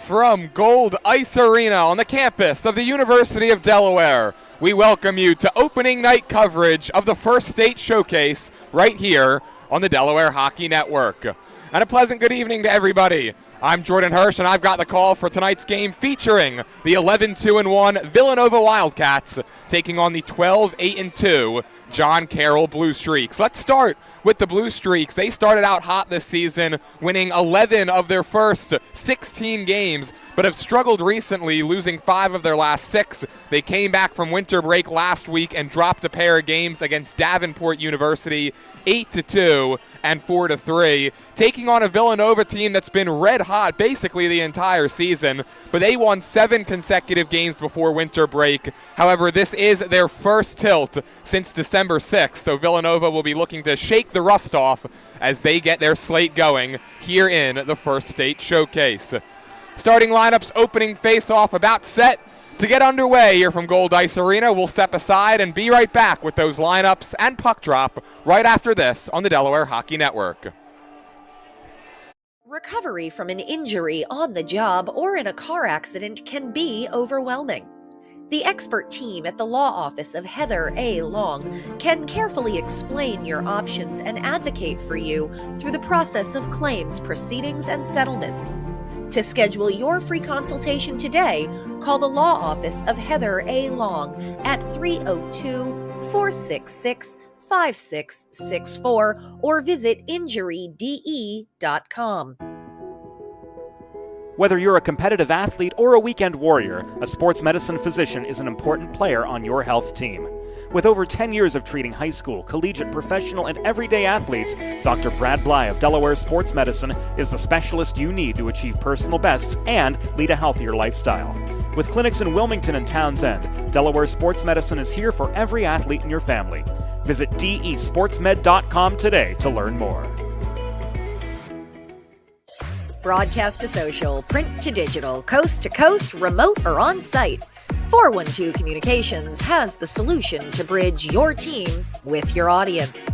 From Gold Ice Arena on the campus of the University of Delaware, we welcome you to opening night coverage of the First State Showcase right here on the Delaware Hockey Network. And a pleasant good evening to everybody. I'm Jordan Hirsch, and I've got the call for tonight's game featuring the 11-2-1 Villanova Wildcats taking on the 12-8-2 John Carroll Blue Streaks. Let's start with the Blue Streaks. They started out hot this season, winning 11 of their first 16 games, but have struggled recently, losing 5 of their last 6. They came back from winter break last week and dropped a pair of games against Davenport University, 8-2 and 4-3, taking on a Villanova team that's been red hot basically the entire season, but they won 7 consecutive games before winter break. However, this is their first tilt since December 6th, so Villanova will be looking to shake the rust off as they get their slate going here in the First State Showcase. Starting lineups, opening face-off about set to get underway here from Gold Ice Arena. We'll step aside and be right back with those lineups and puck drop right after this on the Delaware Hockey Network. Recovery from an injury on the job or in a car accident can be overwhelming. The expert team at the law office of Heather A. Long can carefully explain your options and advocate for you through the process of claims, proceedings, and settlements. To schedule your free consultation today, call the law office of Heather A. Long at 302-466-5664 or visit injuryde.com. Whether you're a competitive athlete or a weekend warrior, a sports medicine physician is an important player on your health team. With over 10 years of treating high school, collegiate, professional, and everyday athletes, Dr. Brad Bly of Delaware Sports Medicine is the specialist you need to achieve personal bests and lead a healthier lifestyle. With clinics in Wilmington and Townsend, Delaware Sports Medicine is here for every athlete in your family. Visit desportsmed.com today to learn more. Broadcast to social, print to digital, coast to coast, remote or on-site, 412 Communications has the solution to bridge your team with your audience.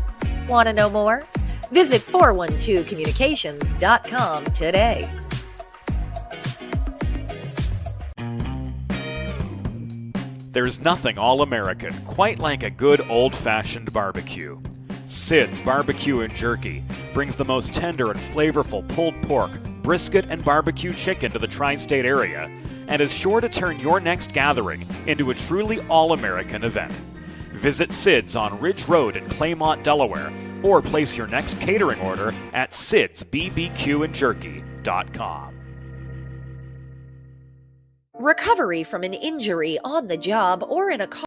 Want to know more? Visit 412communications.com today. There's nothing all-American quite like a good old-fashioned barbecue. Sid's Barbecue and Jerky brings the most tender and flavorful pulled pork, brisket, and barbecue chicken to the tri-state area and is sure to turn your next gathering into a truly all-American event. Visit Sid's on Ridge Road in Claymont, Delaware, or place your next catering order at sidsbbqandjerky.com. Recovery from an injury on the job or in a car.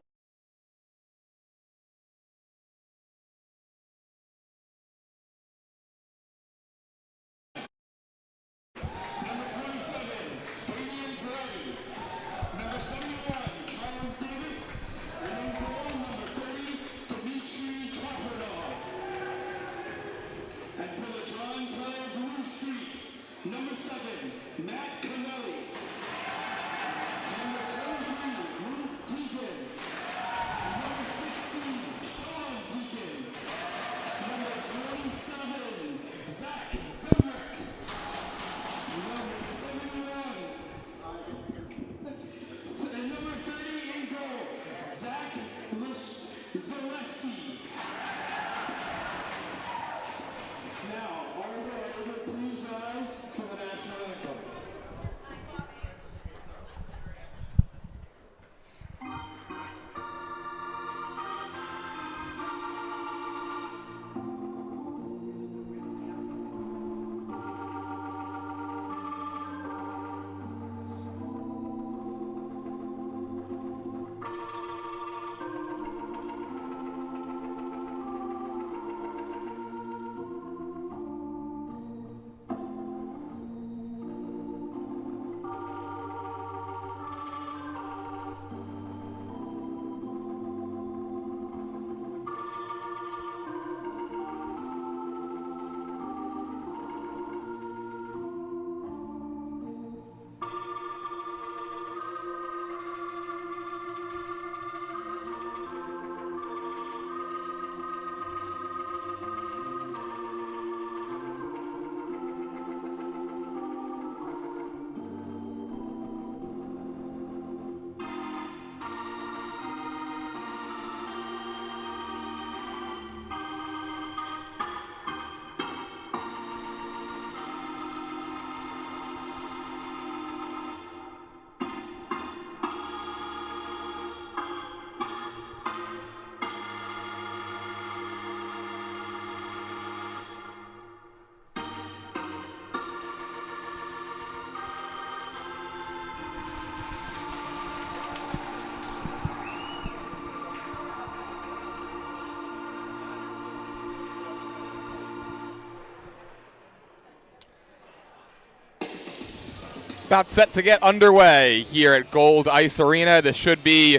About set to get underway here at Gold Ice Arena. This should be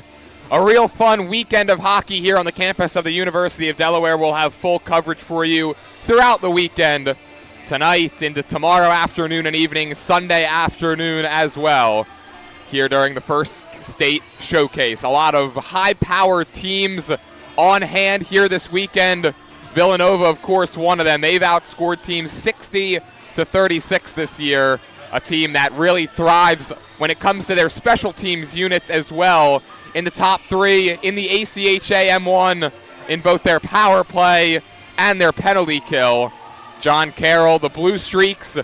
a real fun weekend of hockey here on the campus of the University of Delaware. We'll have full coverage for you throughout the weekend, tonight into tomorrow afternoon and evening, Sunday afternoon as well, here during the First State Showcase. A lot of high-powered teams on hand here this weekend. Villanova, of course, one of them. They've outscored teams 60-36 this year. A team that really thrives when it comes to their special teams units as well. In the top three in the ACHA M1 in both their power play and their penalty kill. John Carroll, the Blue Streaks,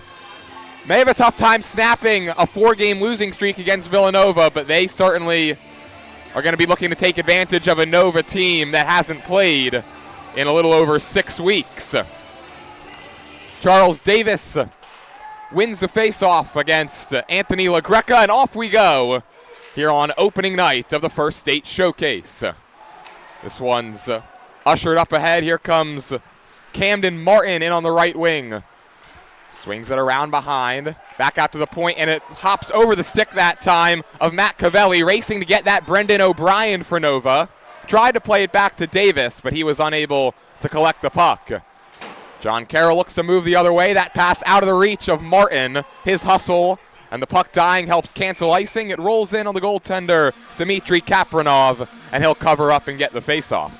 may have a tough time snapping a 4-game losing streak against Villanova, but they certainly are going to be looking to take advantage of a Nova team that hasn't played in a little over 6 weeks. Charles Davis wins the face-off against Anthony LaGreca, and off we go here on opening night of the First State Showcase. This one's ushered up ahead. Here comes Camden Martin in on the right wing. Swings it around behind, back out to the point, and it hops over the stick that time of Matt Cavelli, racing to get that Brendan O'Brien for Nova. Tried to play it back to Davis, but he was unable to collect the puck. John Carroll looks to move the other way. That pass out of the reach of Martin. His hustle and the puck dying helps cancel icing. It rolls in on the goaltender, Dmitry Kapranov, and he'll cover up and get the faceoff.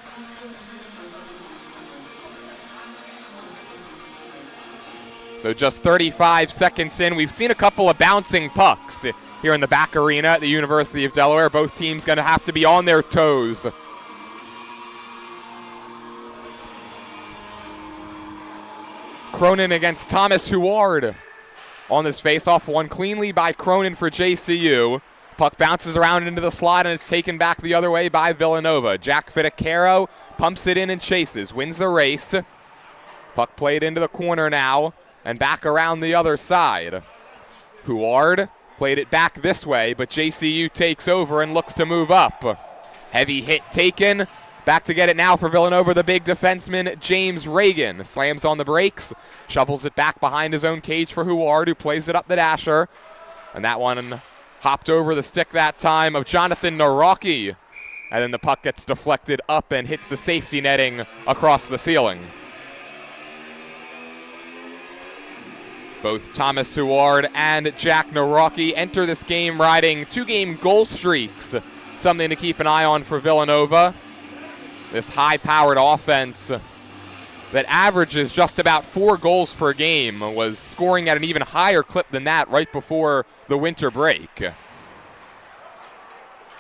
So just 35 seconds in, we've seen a couple of bouncing pucks here in the back arena at the University of Delaware. Both teams going to have to be on their toes. Cronin against Thomas Huard on this faceoff, won cleanly by Cronin for JCU. Puck bounces around into the slot, and it's taken back the other way by Villanova. Jack Fidicaro pumps it in and chases, wins the race. Puck played into the corner now, and back around the other side. Huard played it back this way, but JCU takes over and looks to move up. Heavy hit taken. Back to get it now for Villanova, the big defenseman, James Reagan. Slams on the brakes, shovels it back behind his own cage for Huard, who plays it up the dasher. And that one hopped over the stick that time of Jonathan Naraki. And then the puck gets deflected up and hits the safety netting across the ceiling. Both Thomas Huard and Jack Naraki enter this game riding 2-game goal streaks. Something to keep an eye on for Villanova. This high-powered offense that averages just about 4 goals per game was scoring at an even higher clip than that right before the winter break.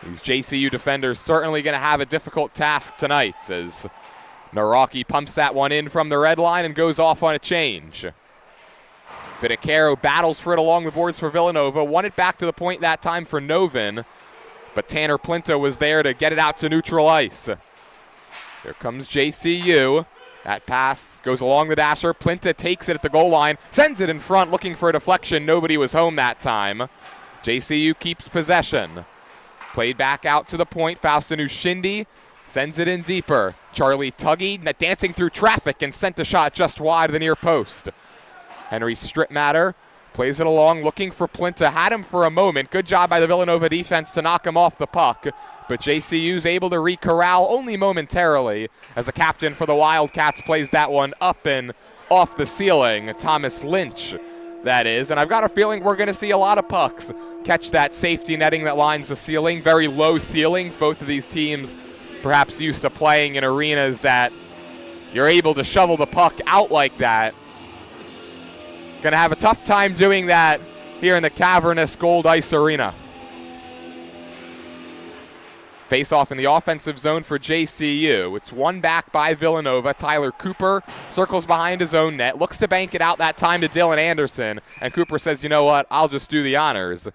These JCU defenders certainly going to have a difficult task tonight as Naraki pumps that one in from the red line and goes off on a change. Fidicaro battles for it along the boards for Villanova, won it back to the point that time for Novin, but Tanner Plinta was there to get it out to neutral ice. Here comes JCU. That pass goes along the dasher. Plinta takes it at the goal line, sends it in front, looking for a deflection. Nobody was home that time. JCU keeps possession. Played back out to the point. Faustinu Shindi sends it in deeper. Charlie Tuggy dancing through traffic and sent a shot just wide of the near post. Henry Strittmatter plays it along, looking for Plinta. Had him for a moment. Good job by the Villanova defense to knock him off the puck. But JCU's able to re-corral only momentarily as the captain for the Wildcats plays that one up and off the ceiling. Thomas Lynch, that is. And I've got a feeling we're going to see a lot of pucks catch that safety netting that lines the ceiling. Very low ceilings. Both of these teams perhaps used to playing in arenas that you're able to shovel the puck out like that. Going to have a tough time doing that here in the cavernous Gold Ice Arena. Face-off in the offensive zone for JCU. It's won back by Villanova. Tyler Cooper circles behind his own net, looks to bank it out that time to Dylan Anderson, and Cooper says, you know what, I'll just do the honors.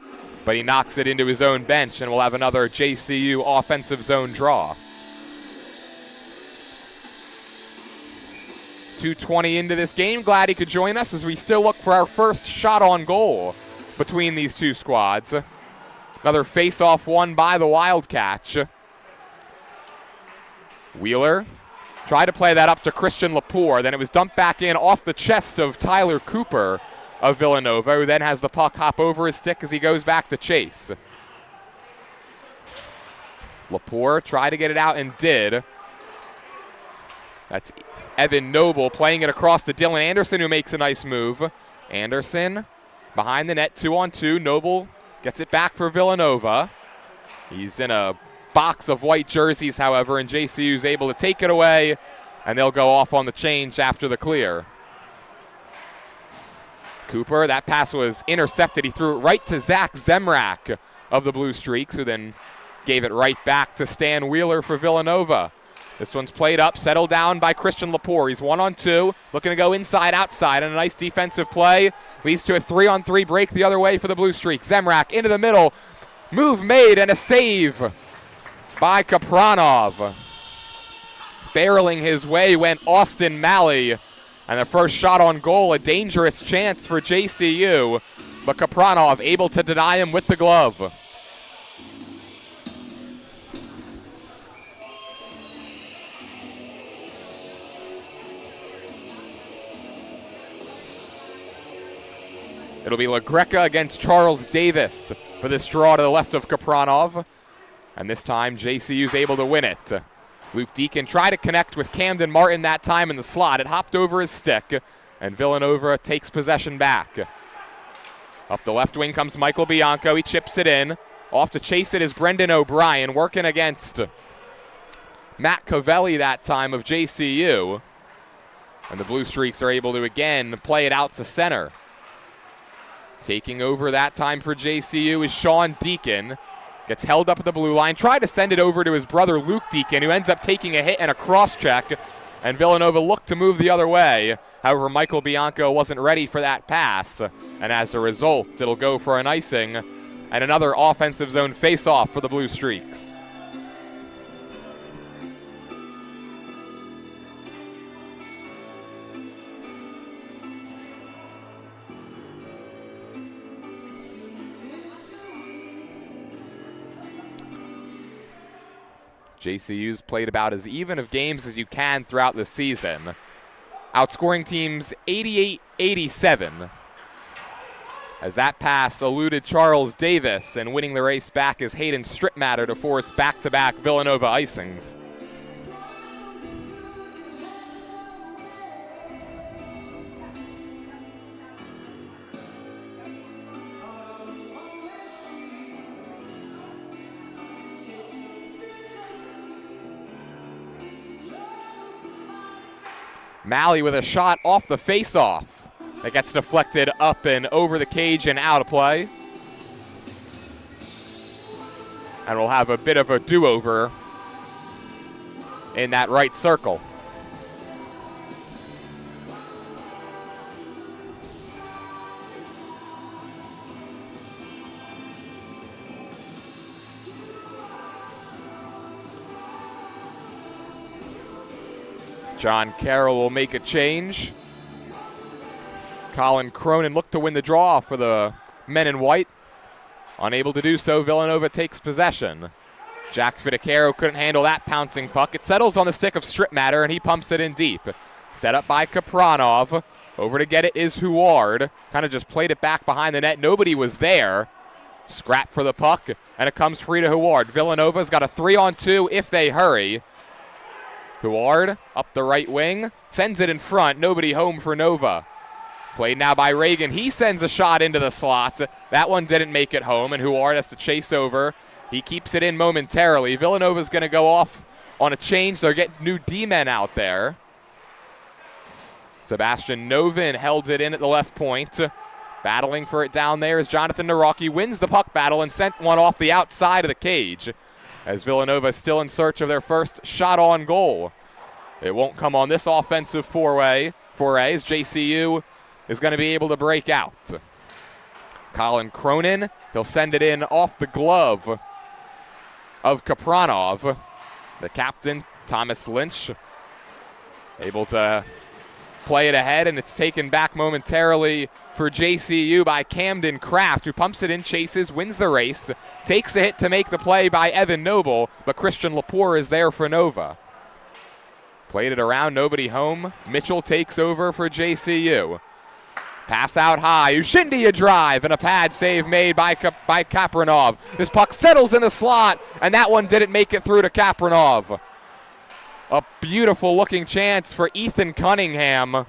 But he knocks it into his own bench, and we'll have another JCU offensive zone draw. 2:20 into this game. Glad he could join us as we still look for our first shot on goal between these two squads. Another face-off won by the Wildcats. Wheeler tried to play that up to Christian Lepore. Then it was dumped back in off the chest of Tyler Cooper of Villanova, who then has the puck hop over his stick as he goes back to chase. Lepore tried to get it out and did. That's Evan Noble playing it across to Dylan Anderson, who makes a nice move. Anderson behind the net, 2-on-2. Noble gets it back for Villanova. He's in a box of white jerseys, however, and JCU's able to take it away, and they'll go off on the change after the clear. Cooper, that pass was intercepted. He threw it right to Zach Zemrak of the Blue Streaks, who then gave it right back to Stan Wheeler for Villanova. This one's played up, settled down by Christian Lepore. He's 1-on-2, looking to go inside, outside, and a nice defensive play leads to a 3-on-3 break the other way for the Blue Streak. Zemrak into the middle, move made, and a save by Kapranov. Barreling his way went Austin Malley, and the first shot on goal, a dangerous chance for JCU, but Kapranov able to deny him with the glove. It'll be LaGreca against Charles Davis for this draw to the left of Kapranov. And this time, JCU's able to win it. Luke Deacon tried to connect with Camden Martin that time in the slot. It hopped over his stick, and Villanova takes possession back. Up the left wing comes Michael Bianco. He chips it in. Off to chase it is Brendan O'Brien, working against Matt Covelli that time of JCU. And the Blue Streaks are able to again play it out to center. Taking over that time for JCU is Sean Deacon. Gets held up at the blue line. Tried to send it over to his brother Luke Deacon, who ends up taking a hit and a cross-check. And Villanova looked to move the other way. However, Michael Bianco wasn't ready for that pass. And as a result, it'll go for an icing and another offensive zone face-off for the Blue Streaks. JCU's played about as even of games as you can throughout the season, outscoring teams 88-87. As that pass eluded Charles Davis, and winning the race back is Hayden Strittmatter to force back-to-back Villanova icings. Malley with a shot off the face-off. That gets deflected up and over the cage and out of play. And we'll have a bit of a do-over in that right circle. John Carroll will make a change. Colin Cronin looked to win the draw for the men in white. Unable to do so, Villanova takes possession. Jack Fidicaro couldn't handle that pouncing puck. It settles on the stick of Strittmatter, and he pumps it in deep. Set up by Kapranov. Over to get it is Huard. Kind of just played it back behind the net. Nobody was there. Scrap for the puck, and it comes free to Huard. Villanova's got a 3-on-2 if they hurry. Huard up the right wing, sends it in front. Nobody home for Nova. Played now by Reagan. He sends a shot into the slot. That one didn't make it home, and Huard has to chase over. He keeps it in momentarily. Villanova's going to go off on a change. They're getting new D-men out there. Sebastian Novin held it in at the left point. Battling for it down there is Jonathan Naraki. Wins the puck battle and sent one off the outside of the cage, as Villanova is still in search of their first shot on goal. It won't come on this offensive foray as JCU is going to be able to break out. Colin Cronin, he'll send it in off the glove of Kapranov. The captain, Thomas Lynch, able to play it ahead, and it's taken back momentarily for JCU by Camden Kraft, who pumps it in, chases, wins the race, takes a hit to make the play by Evan Noble, but Christian Lepore is there for Nova. Played it around, nobody home. Mitchell takes over for JCU. Pass out high, Ushindi a drive, and a pad save made by Kapranov. This puck settles in the slot, and that one didn't make it through to Kapranov. A beautiful looking chance for Ethan Cunningham,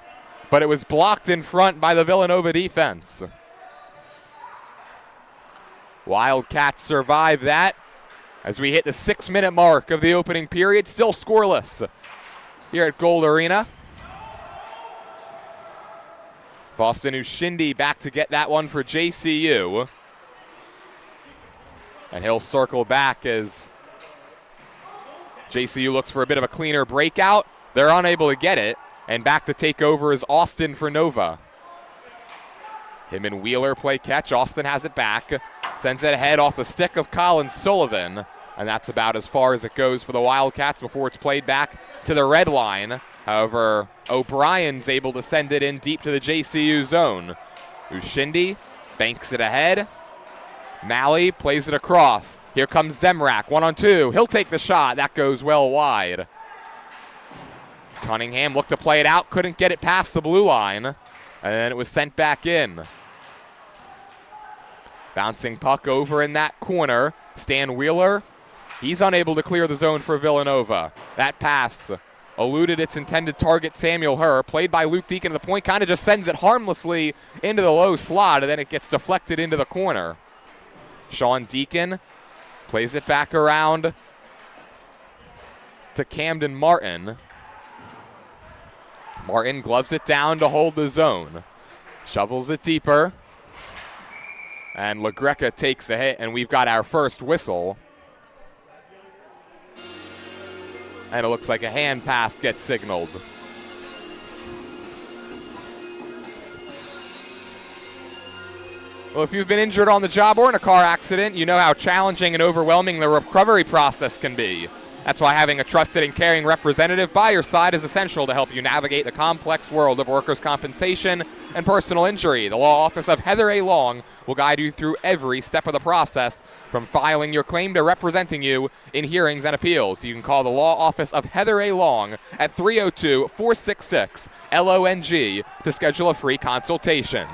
but it was blocked in front by the Villanova defense. Wildcats survive that as we hit the 6-minute mark of the opening period, still scoreless here at Gold Arena. Faustin Ushindi back to get that one for JCU. And he'll circle back as JCU looks for a bit of a cleaner breakout. They're unable to get it. And back to take over is Austin for Nova. Him and Wheeler play catch. Austin has it back. Sends it ahead off the stick of Colin Sullivan. And that's about as far as it goes for the Wildcats before it's played back to the red line. However, O'Brien's able to send it in deep to the JCU zone. Ushindi banks it ahead. Malley plays it across. Here comes Zemrak, 1-on-2. He'll take the shot. That goes well wide. Cunningham looked to play it out, couldn't get it past the blue line, and then it was sent back in. Bouncing puck over in that corner. Stan Wheeler, he's unable to clear the zone for Villanova. That pass eluded its intended target, Samuel Herr, played by Luke Deacon at the point, kind of just sends it harmlessly into the low slot, and then it gets deflected into the corner. Sean Deacon plays it back around to Camden Martin. Martin gloves it down to hold the zone. Shovels it deeper. And LaGreca takes a hit, and we've got our first whistle. And it looks like a hand pass gets signaled. Well, if you've been injured on the job or in a car accident, you know how challenging and overwhelming the recovery process can be. That's why having a trusted and caring representative by your side is essential to help you navigate the complex world of workers' compensation and personal injury. The law office of Heather A. Long will guide you through every step of the process, from filing your claim to representing you in hearings and appeals. You can call the law office of Heather A. Long at 302-466-LONG to schedule a free consultation.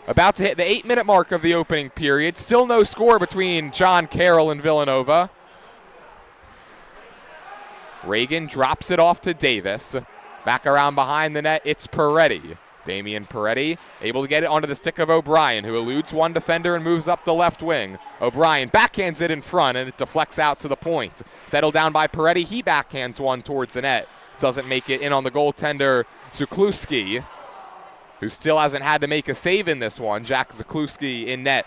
About to hit the 8-minute mark of the opening period. Still no score between John Carroll and Villanova. Reagan drops it off to Davis. Back around behind the net, it's Peretti. Damian Peretti able to get it onto the stick of O'Brien, who eludes one defender and moves up the left wing. O'Brien backhands it in front, and it deflects out to the point. Settled down by Peretti, he backhands one towards the net. Doesn't make it in on the goaltender, Zakluski, who still hasn't had to make a save in this one. Jack Zakluski in net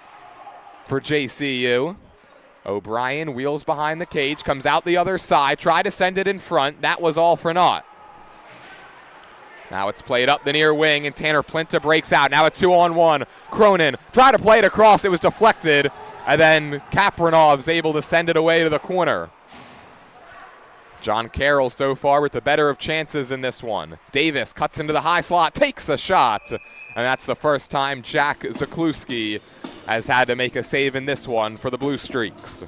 for JCU. O'Brien wheels behind the cage, comes out the other side, tried to send it in front. That was all for naught. Now it's played up the near wing, and Tanner Plinta breaks out. Now a 2-on-1. Cronin tried to play it across. It was deflected, and then Kapranov's able to send it away to the corner. John Carroll so far with the better of chances in this one. Davis cuts into the high slot, takes a shot, and that's the first time Jack Zakluski has had to make a save in this one for the Blue Streaks.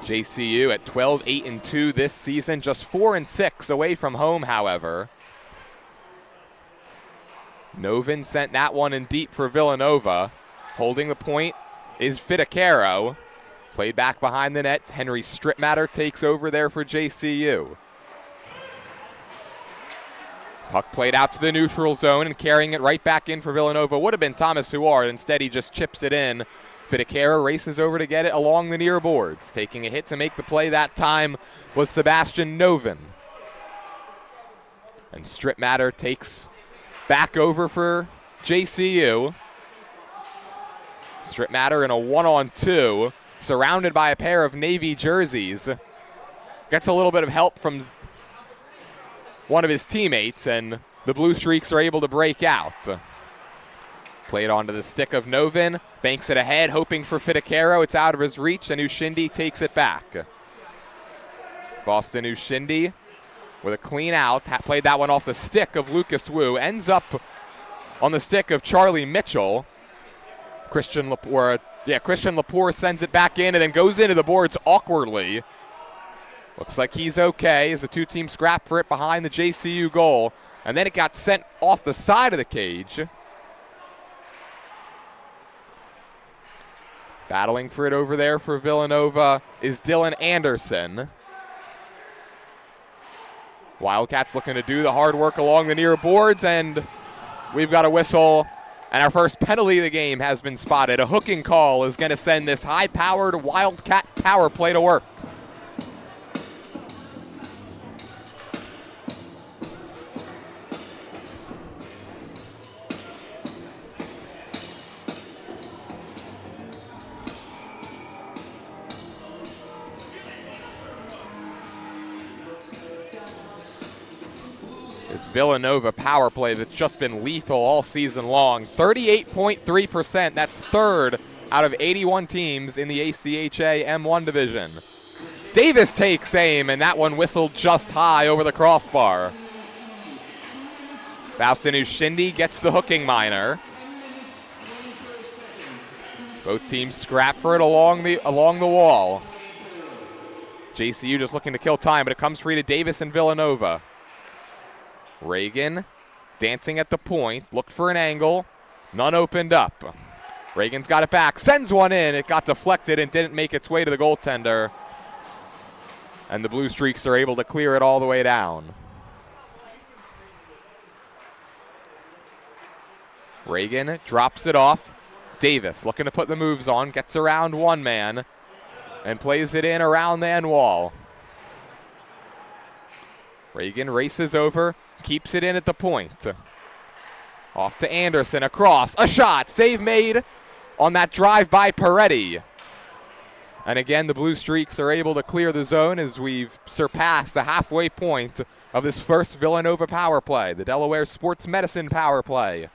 JCU at 12-8-2 this season, just 4-6 away from home, however. Novin sent that one in deep for Villanova. Holding the point is Fidacaro. Played back behind the net. Henry Stripmatter takes over there for JCU. Puck played out to the neutral zone, and carrying it right back in for Villanova would have been Thomas Huard. Instead, he just chips it in. Fidacaro races over to get it along the near boards. Taking a hit to make the play that time was Sebastian Novin. And Stripmatter takes back over for JCU. Stripmatter in a 1-on-2, surrounded by a pair of Navy jerseys. Gets a little bit of help from one of his teammates, and the Blue Streaks are able to break out. Played onto the stick of Novin, banks it ahead, hoping for Fidacaro. It's out of his reach, and Ushindi takes it back. Boston Ushindi with a clean out, played that one off the stick of Lucas Wu, ends up on the stick of Charlie Mitchell. Christian Lepore sends it back in and then goes into the boards awkwardly. Looks like he's okay as the two teams scrap for it behind the JCU goal, and then it got sent off the side of the cage. Battling for it over there for Villanova is Dylan Anderson. Wildcats looking to do the hard work along the near boards, and we've got a whistle, and our first penalty of the game has been spotted. A hooking call is going to send this high-powered Wildcat power play to work. This Villanova power play that's just been lethal all season long. 38.3%. That's third out of 81 teams in the ACHA M1 division. Davis takes aim, and that one whistled just high over the crossbar. Faustin Ushindi gets the hooking minor. Both teams scrap for it along the wall. JCU just looking to kill time, but it comes free to Davis and Villanova. Reagan dancing at the point, looked for an angle, none opened up. Reagan's got it back, sends one in, it got deflected and didn't make its way to the goaltender. And the Blue Streaks are able to clear it all the way down. Reagan drops it off, Davis looking to put the moves on, gets around one man, and plays it in around the end wall. Reagan races over, keeps it in at the point. Off to Anderson, across, a shot, save made on that drive by Peretti. And again, the Blue Streaks are able to clear the zone as we've surpassed the halfway point of this first Villanova power play, the Delaware Sports Medicine power play.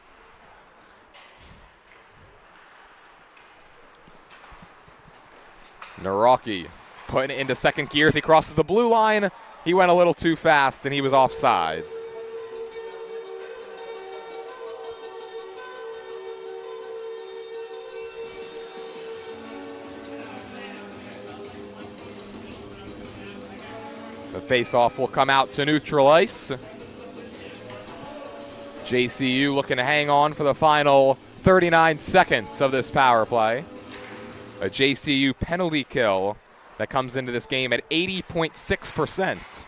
Naraki putting it into second gear as he crosses the blue line. He went a little too fast and he was offsides. The face-off will come out to neutral ice. JCU looking to hang on for the final 39 seconds of this power play. A JCU penalty kill that comes into this game at 80.6%.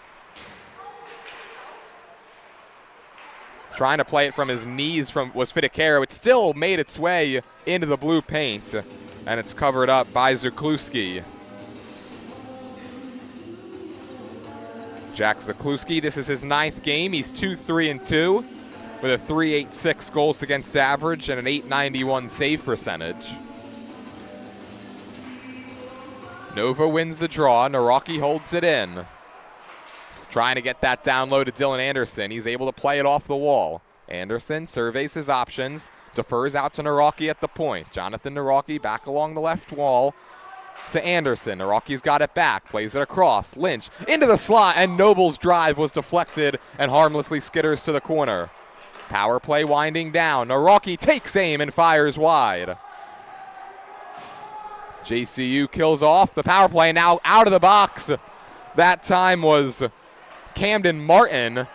Trying to play it from his knees was Fidicaro. It still made its way into the blue paint, and it's covered up by Zakluski. Jack Zakluski, this is his 9th game. He's 2-3-2 with a .386 goals against average and an .891 save percentage. Nova wins the draw. Naraki holds it in. Trying to get that down low to Dylan Anderson. He's able to play it off the wall. Anderson surveys his options, defers out to Naraki at the point. Jonathan Naraki back along the left wall to Anderson. Naraki's got it back, plays it across. Lynch into the slot, and Noble's drive was deflected and harmlessly skitters to the corner. Power play winding down. Naraki takes aim and fires wide. JCU kills off the power play, now out of the box. That time was Camden Martin.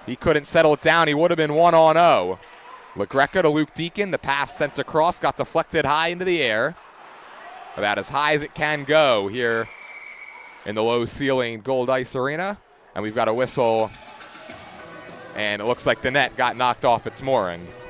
He couldn't settle it down. He would have been 1-0. LaGreca to Luke Deacon. The pass sent across, got deflected high into the air. About as high as it can go here in the low-ceiling Gold Ice Arena. And we've got a whistle, and it looks like the net got knocked off its moorings.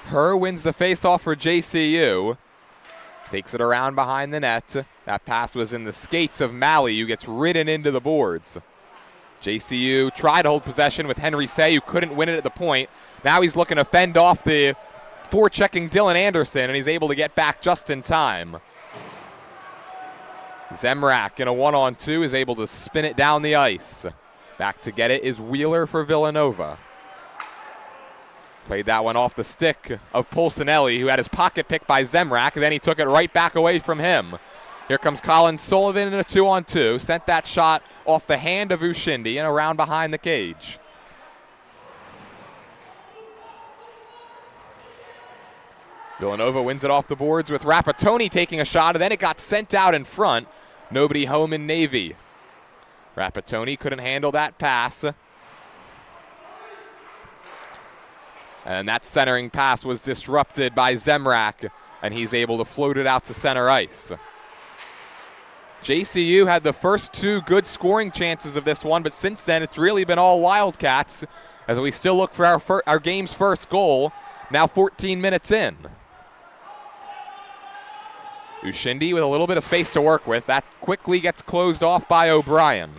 Herr wins the faceoff for JCU. Takes it around behind the net. That pass was in the skates of Malley, who gets ridden into the boards. JCU tried to hold possession with Henry Say, who couldn't win it at the point. Now he's looking to fend off the forechecking Dylan Anderson, and he's able to get back just in time. Zemrak in a 1-on-2 is able to spin it down the ice. Back to get it is Wheeler for Villanova. Played that one off the stick of Polsinelli, who had his pocket picked by Zemrak, and then he took it right back away from him. Here comes Colin Sullivan in a 2-on-2. Sent that shot off the hand of Ushindi and around behind the cage. Villanova wins it off the boards with Rapatoni taking a shot, and then it got sent out in front. Nobody home in Navy. Rapatoni couldn't handle that pass. And that centering pass was disrupted by Zemrak, and he's able to float it out to center ice. JCU had the first 2 good scoring chances of this one, but since then it's really been all Wildcats as we still look for our game's first goal, now 14 minutes in. Ushindi with a little bit of space to work with. That quickly gets closed off by O'Brien.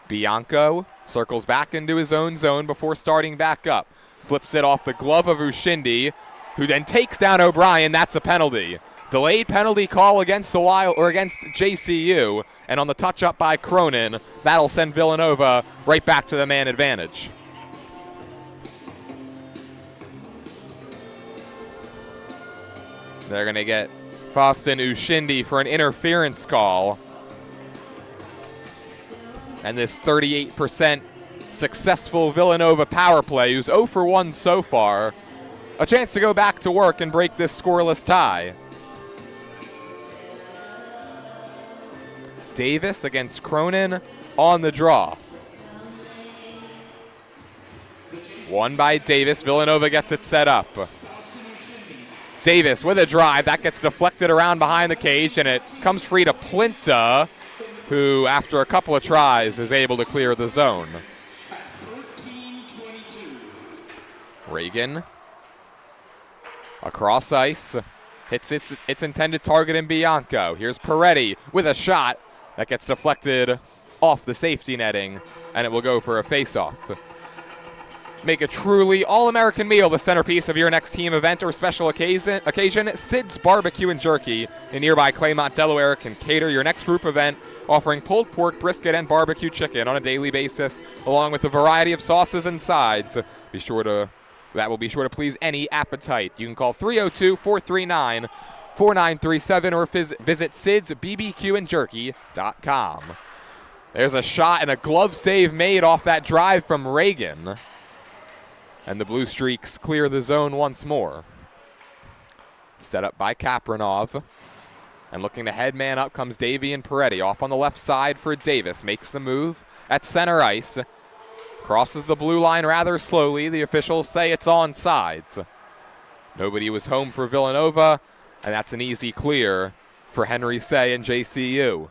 Bianco circles back into his own zone before starting back up. Flips it off the glove of Ushindi, who then takes down O'Brien. That's a penalty. Delayed penalty call against the against JCU, and on the touch up by Cronin, that'll send Villanova right back to the man advantage. They're going to get Faustin Ushindi for an interference call. And this 38% successful Villanova power play, who's 0 for 1 so far, a chance to go back to work and break this scoreless tie. Davis against Cronin on the draw. One by Davis. Villanova gets it set up. Davis with a drive. That gets deflected around behind the cage, and it comes free to Plinta, who, after a couple of tries, is able to clear the zone. Reagan across ice. Hits its intended target in Bianco. Here's Peretti with a shot that gets deflected off the safety netting, and it will go for a face-off. Make a truly all-American meal the centerpiece of your next team event or special occasion. Sid's Barbecue and Jerky in nearby Claymont, Delaware can cater your next group event, offering pulled pork, brisket, and barbecue chicken on a daily basis, along with a variety of sauces and sides. That will be sure to please any appetite. You can call 302-439-4937 or visit sidsbbqandjerky.com. There's a shot and a glove save made off that drive from Reagan. And the Blue Streaks clear the zone once more. Set up by Kapranov. And looking to head man up comes Davian Peretti. Off on the left side for Davis. Makes the move at center ice. Crosses the blue line rather slowly. The officials say it's onside. Nobody was home for Villanova, and that's an easy clear for Henry Say and JCU.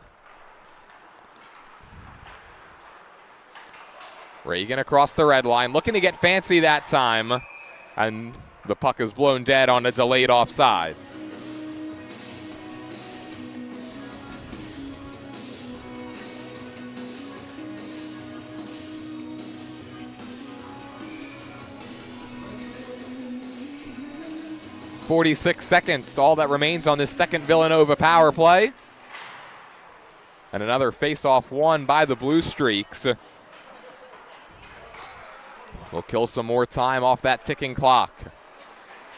Reagan across the red line, looking to get fancy that time, and the puck is blown dead on a delayed offsides. .46 seconds, all that remains on this second Villanova power play. And another face-off won by the Blue Streaks. We'll kill some more time off that ticking clock.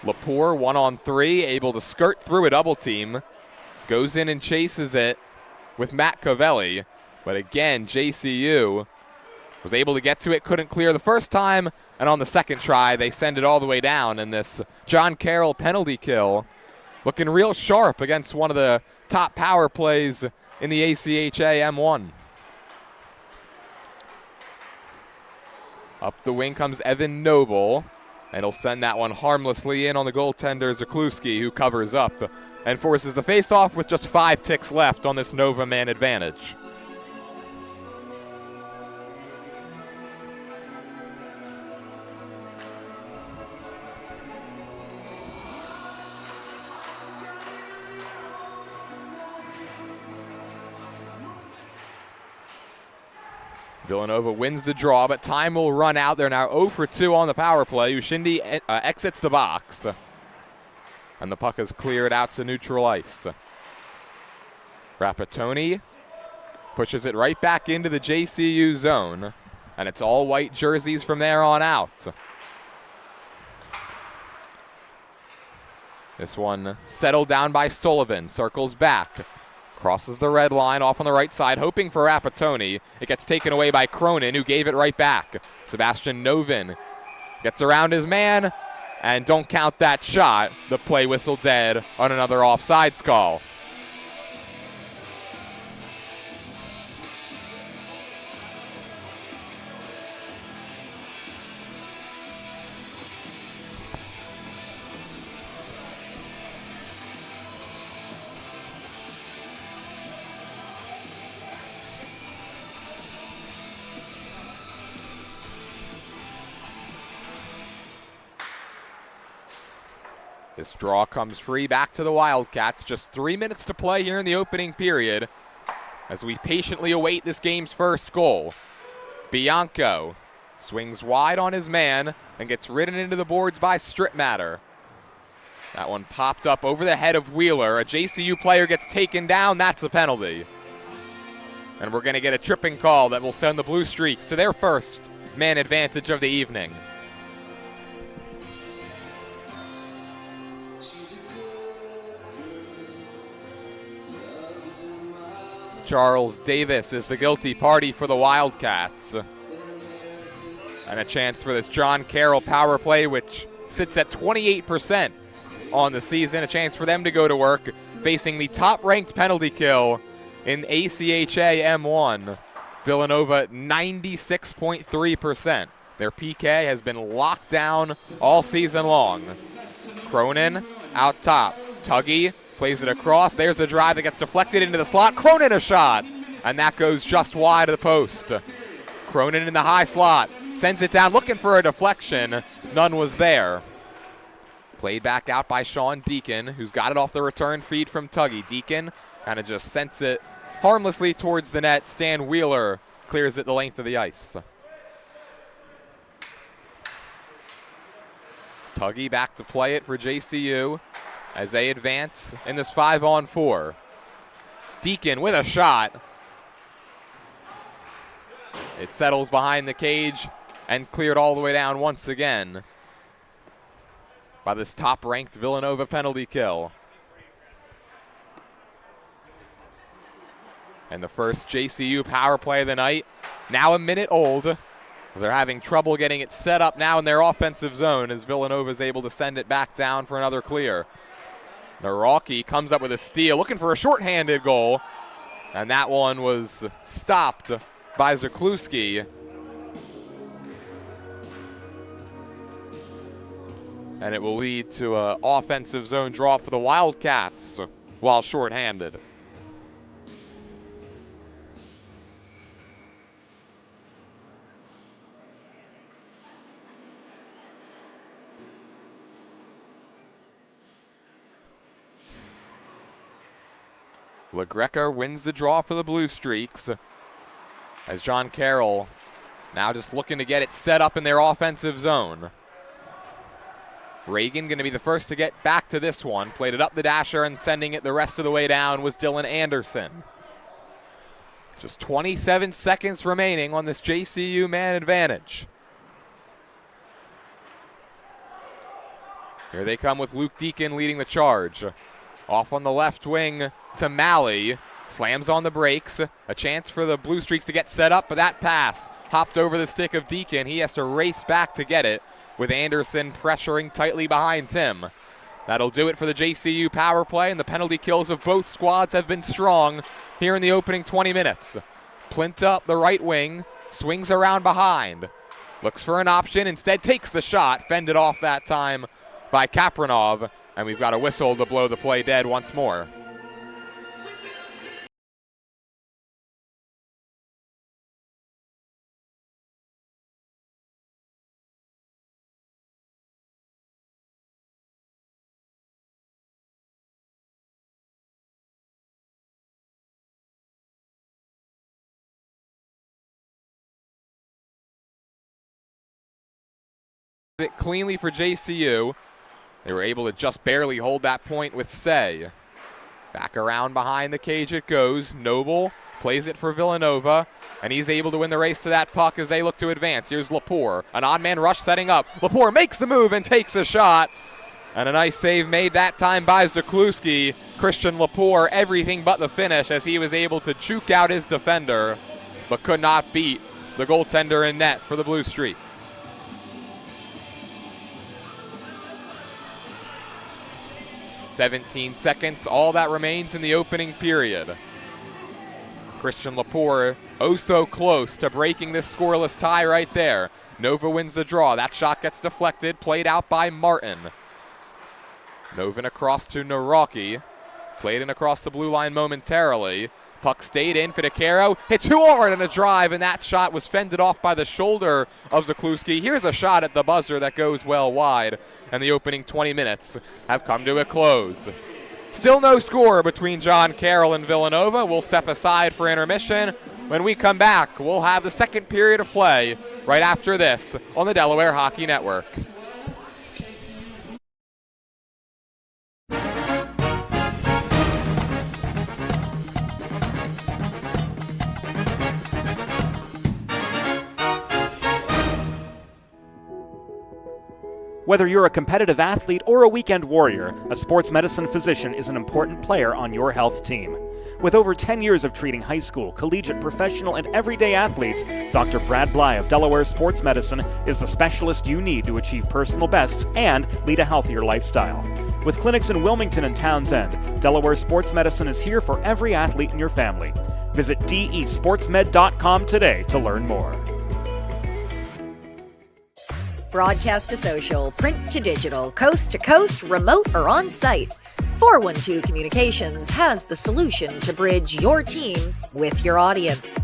Lepore, 1-on-3, able to skirt through a double team. Goes in and chases it with Matt Covelli. But again, JCU was able to get to it, couldn't clear the first time, and on the second try, they send it all the way down, and this John Carroll penalty kill looking real sharp against one of the top power plays in the ACHA M1. Up the wing comes Evan Noble, and he'll send that one harmlessly in on the goaltender Zakluski, who covers up and forces the face-off with just 5 ticks left on this Nova man advantage. Villanova wins the draw, but time will run out. They're now 0 for 2 on the power play. Ushindi exits the box, and the puck is cleared out to neutral ice. Rapatoni pushes it right back into the JCU zone, and it's all white jerseys from there on out. This one settled down by Sullivan, circles back. Crosses the red line off on the right side, hoping for Rapatoni. It gets taken away by Cronin, who gave it right back. Sebastian Novin gets around his man, and don't count that shot. The play whistle dead on another offsides call. This draw comes free back to the Wildcats. Just 3 minutes to play here in the opening period as we patiently await this game's first goal. Bianco swings wide on his man and gets ridden into the boards by Stripmatter. That one popped up over the head of Wheeler. A JCU player gets taken down. That's a penalty. And we're going to get a tripping call that will send the Blue Streaks to their first man advantage of the evening. Charles Davis is the guilty party for the Wildcats. And a chance for this John Carroll power play, which sits at 28% on the season. A chance for them to go to work, facing the top-ranked penalty kill in ACHA M1. Villanova, 96.3%. Their PK has been locked down all season long. Cronin out top. Tuggy plays it across. There's a drive that gets deflected into the slot. Cronin a shot, and that goes just wide of the post. Cronin in the high slot. Sends it down, looking for a deflection. None was there. Played back out by Sean Deacon, who's got it off the return feed from Tuggy. Deacon kind of just sends it harmlessly towards the net. Stan Wheeler clears it the length of the ice. Tuggy back to play it for JCU as they advance in this 5-on-4. Deacon with a shot. It settles behind the cage and cleared all the way down once again by this top-ranked Villanova penalty kill. And the first JCU power play of the night, now a minute old, as they're having trouble getting it set up now in their offensive zone as Villanova is able to send it back down for another clear. Naraki comes up with a steal, looking for a shorthanded goal, and that one was stopped by Zakluski. And it will lead to an offensive zone draw for the Wildcats while shorthanded. LaGreca wins the draw for the Blue Streaks as John Carroll now just looking to get it set up in their offensive zone. Reagan going to be the first to get back to this one. Played it up the dasher, and sending it the rest of the way down was Dylan Anderson. Just 27 seconds remaining on this JCU man advantage. Here they come with Luke Deacon leading the charge. Off on the left wing to Malley. Slams on the brakes. A chance for the Blue Streaks to get set up, but that pass hopped over the stick of Deacon. He has to race back to get it, with Anderson pressuring tightly behind Tim. That'll do it for the JCU power play, and the penalty kills of both squads have been strong here in the opening 20 minutes. Plint up the right wing, swings around behind, looks for an option, instead takes the shot, fended off that time by Kapranov, and we've got a whistle to blow the play dead once more. It cleanly for JCU. They were able to just barely hold that point with Say. Back around behind the cage it goes. Noble plays it for Villanova, and he's able to win the race to that puck as they look to advance. Here's Lepore, an odd man rush setting up. Lepore makes the move and takes a shot, and a nice save made that time by Zakluski. Christian Lepore, everything but the finish, as he was able to juke out his defender, but could not beat the goaltender in net for the Blue Streaks. 17 seconds, all that remains in the opening period. Christian Lepore, oh so close to breaking this scoreless tie right there. Nova wins the draw. That shot gets deflected, played out by Martin. Novin across to Naraki. Played in across the blue line momentarily. Puck stayed in. Fidecaro hits too hard on a drive, and that shot was fended off by the shoulder of Zakluski. Here's a shot at the buzzer that goes well wide, and the opening 20 minutes have come to a close. Still no score between John Carroll and Villanova. We'll step aside for intermission. When we come back, we'll have the second period of play right after this on the Delaware Hockey Network. Whether you're a competitive athlete or a weekend warrior, a sports medicine physician is an important player on your health team. With over 10 years of treating high school, collegiate, professional, and everyday athletes, Dr. Brad Bly of Delaware Sports Medicine is the specialist you need to achieve personal bests and lead a healthier lifestyle. With clinics in Wilmington and Townsend, Delaware Sports Medicine is here for every athlete in your family. Visit desportsmed.com today to learn more. Broadcast to social, print to digital, coast to coast, remote or on site. 412 Communications has the solution to bridge your team with your audience.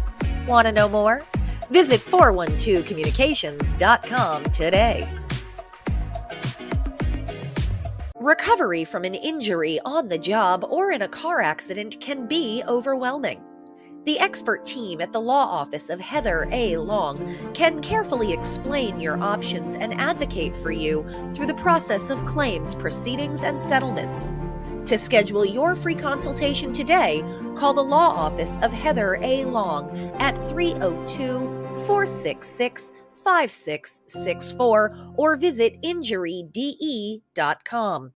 Want to know more? Visit 412communications.com today. Recovery from an injury on the job or in a car accident can be overwhelming. The expert team at the law office of Heather A. Long can carefully explain your options and advocate for you through the process of claims, proceedings, and settlements. To schedule your free consultation today, call the law office of Heather A. Long at 302-466-5664 or visit injuryde.com.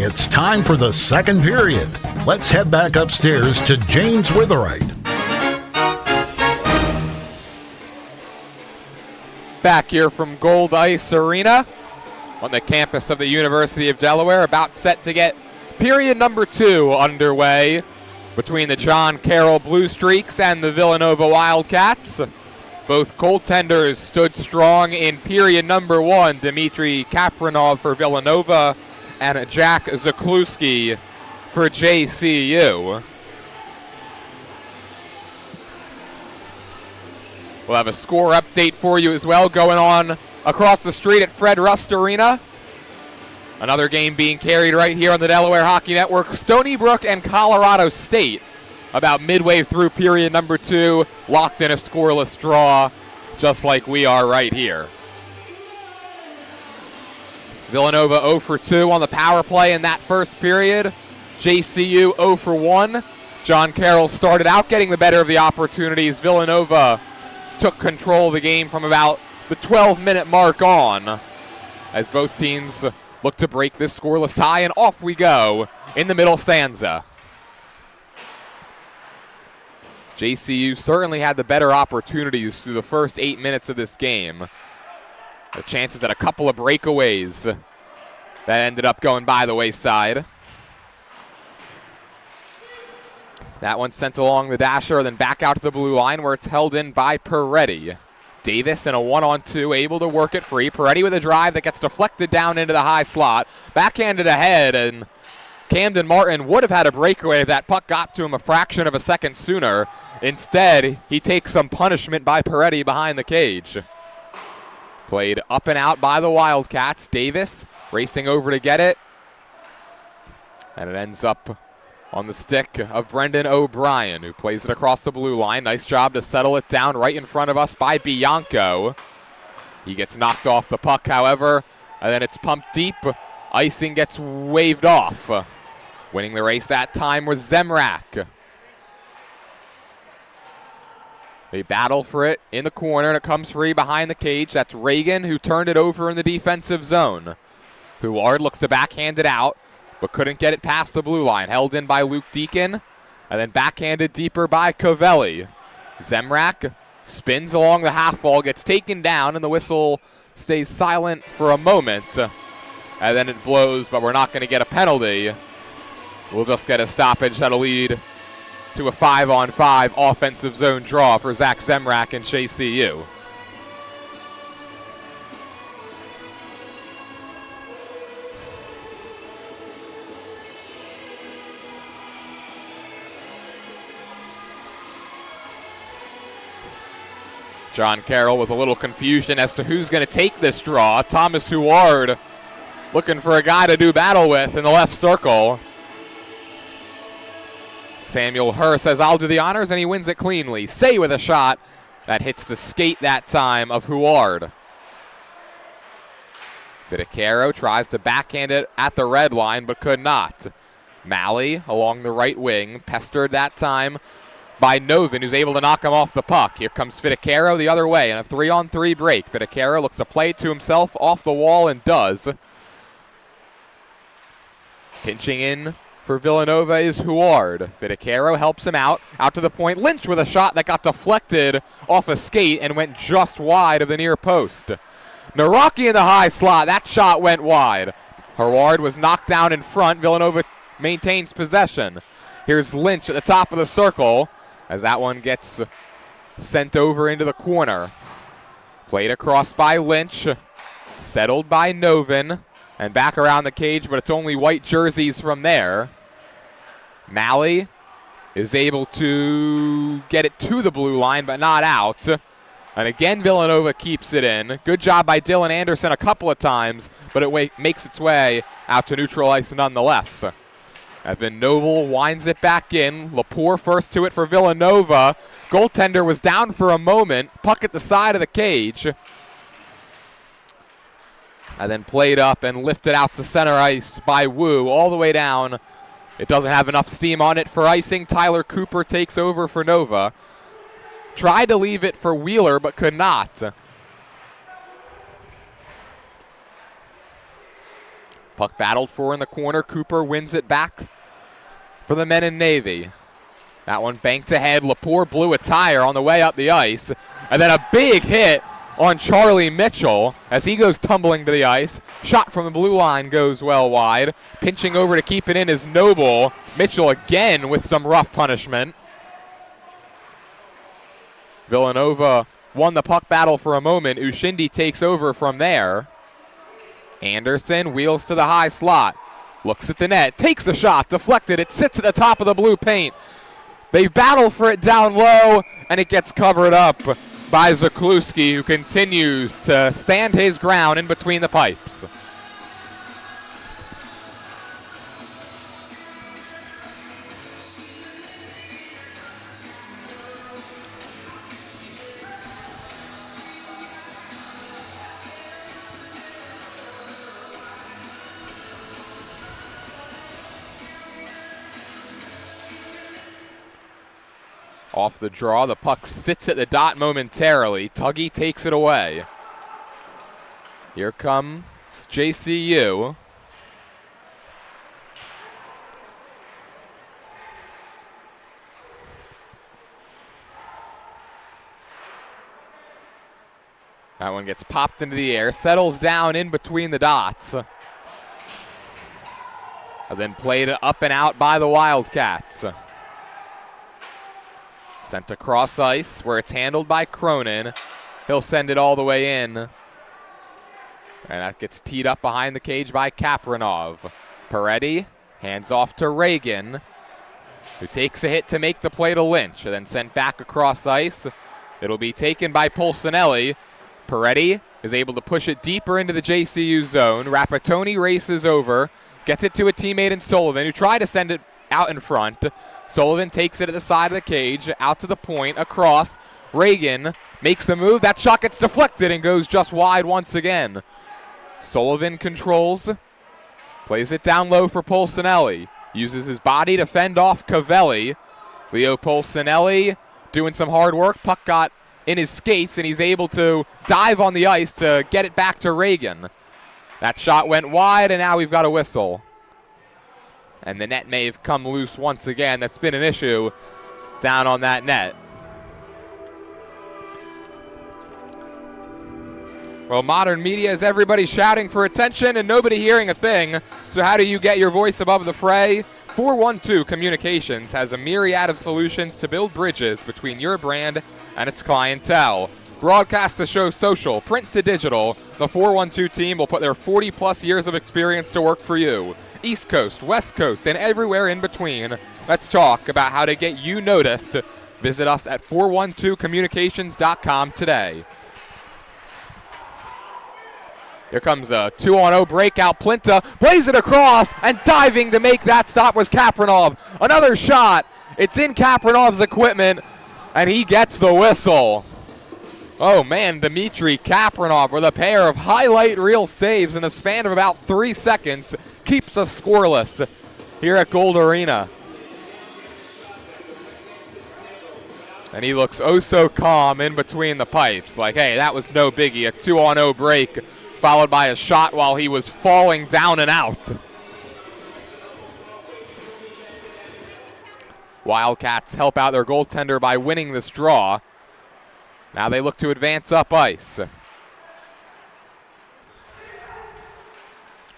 It's time for the second period. Let's head back upstairs to James Witherite. Back here from Gold Ice Arena on the campus of the University of Delaware, about set to get period number 2 underway between the John Carroll Blue Streaks and the Villanova Wildcats. Both goaltenders stood strong in period number 1. Dmitry Kapranov for Villanova and Jack Zakluski for JCU. We'll have a score update for you as well going on across the street at Fred Rust Arena. Another game being carried right here on the Delaware Hockey Network. Stony Brook and Colorado State about midway through period number 2, locked in a scoreless draw, just like we are right here. Villanova 0 for 2 on the power play in that first period. JCU 0 for 1. John Carroll started out getting the better of the opportunities. Villanova took control of the game from about the 12-minute mark on, as both teams look to break this scoreless tie, and off we go in the middle stanza. JCU certainly had the better opportunities through the first 8 minutes of this game. The chances at a couple of breakaways that ended up going by the wayside. That one sent along the dasher, then back out to the blue line where it's held in by Peretti. Davis in a 1-on-2, able to work it free. Peretti with a drive that gets deflected down into the high slot. Backhanded ahead, and Camden Martin would have had a breakaway if that puck got to him a fraction of a second sooner. Instead, he takes some punishment by Peretti behind the cage. Played up and out by the Wildcats. Davis racing over to get it. And it ends up on the stick of Brendan O'Brien, who plays it across the blue line. Nice job to settle it down right in front of us by Bianco. He gets knocked off the puck, however, and then it's pumped deep. Icing gets waved off. Winning the race that time was Zemrak. They battle for it in the corner, and it comes free behind the cage. That's Reagan, who turned it over in the defensive zone. Huard looks to backhand it out, but couldn't get it past the blue line. Held in by Luke Deacon, and then backhanded deeper by Covelli. Zemrak spins along the half wall, gets taken down, and the whistle stays silent for a moment. And then it blows, but we're not going to get a penalty. We'll just get a stoppage that'll lead to a 5-on-5 offensive zone draw for Zach Zemrak and JCU. John Carroll with a little confusion as to who's going to take this draw. Thomas Huard looking for a guy to do battle with in the left circle. Samuel Herr says, I'll do the honors, and he wins it cleanly. Say with a shot that hits the skate that time of Huard. Vidicaro tries to backhand it at the red line, but could not. Malley along the right wing, pestered that time by Novin, who's able to knock him off the puck. Here comes Vidicaro the other way in a 3-on-3 break. Vidicaro looks to play it to himself off the wall and does. Pinching in for Villanova is Huard. Vidicaro helps him out to the point. Lynch with a shot that got deflected off a skate and went just wide of the near post. Naraki in the high slot. That shot went wide. Huard was knocked down in front. Villanova maintains possession. Here's Lynch at the top of the circle as that one gets sent over into the corner. Played across by Lynch. Settled by Novin. And back around the cage, but it's only white jerseys from there. Malley is able to get it to the blue line, but not out. And again, Villanova keeps it in. Good job by Dylan Anderson a couple of times, but it makes its way out to neutral ice nonetheless. Evan Noble winds it back in. Lepore first to it for Villanova. Goaltender was down for a moment. Puck at the side of the cage. And then played up and lifted out to center ice by Wu all the way down. It doesn't have enough steam on it for icing. Tyler Cooper takes over for Nova. Tried to leave it for Wheeler, but could not. Puck battled for in the corner. Cooper wins it back for the men in Navy. That one banked ahead. Lepore blew a tire on the way up the ice. And then a big hit on Charlie Mitchell as he goes tumbling to the ice. Shot from the blue line goes well wide. Pinching over to keep it in is Noble. Mitchell again with some rough punishment. Villanova won the puck battle for a moment. Ushindi takes over from there. Anderson wheels to the high slot. Looks at the net. Takes a shot. Deflected. It sits at the top of the blue paint. They battle for it down low, and it gets covered up by Zakluski, who continues to stand his ground in between the pipes. Off the draw, the puck sits at the dot momentarily. Tuggy takes it away. Here comes JCU. That That one gets popped into the air, settles down in between the dots. And then played up and out by the Wildcats. Sent across ice where it's handled by Cronin. He'll send it all the way in. And that gets teed up behind the cage by Kapranov. Peretti hands off to Reagan, who takes a hit to make the play to Lynch, and then sent back across ice. It'll be taken by Polsinelli. Peretti is able to push it deeper into the JCU zone. Rapatoni races over, gets it to a teammate in Sullivan, who tried to send it out in front. Sullivan takes it at the side of the cage, out to the point, across. Reagan makes the move. That shot gets deflected and goes just wide once again. Sullivan controls, plays it down low for Polsinelli. Uses his body to fend off Cavelli. Leo Polsinelli doing some hard work. Puck got in his skates, and he's able to dive on the ice to get it back to Reagan. That shot went wide, and now we've got a whistle. And the net may have come loose once again. That's been an issue down on that net. Well, modern media is everybody shouting for attention and nobody hearing a thing. So how do you get your voice above the fray? 412 Communications has a myriad of solutions to build bridges between your brand and its clientele. Broadcast to show social, print to digital, the 412 team will put their 40-plus years of experience to work for you. East Coast, West Coast, and everywhere in between. Let's talk about how to get you noticed. Visit us at 412communications.com today. Here comes a 2-on-0 breakout. Plinta plays it across, and diving to make that stop was Kapranov. Another shot. It's in Kapranov's equipment, and he gets the whistle. Oh, man, Dmitry Kapranov with a pair of highlight reel saves in the span of about 3 seconds keeps us scoreless here at Gold Arena. And he looks oh so calm in between the pipes. Like, hey, that was no biggie. A 2-on-0 break followed by a shot while he was falling down and out. Wildcats help out their goaltender by winning this draw. Now they look to advance up ice.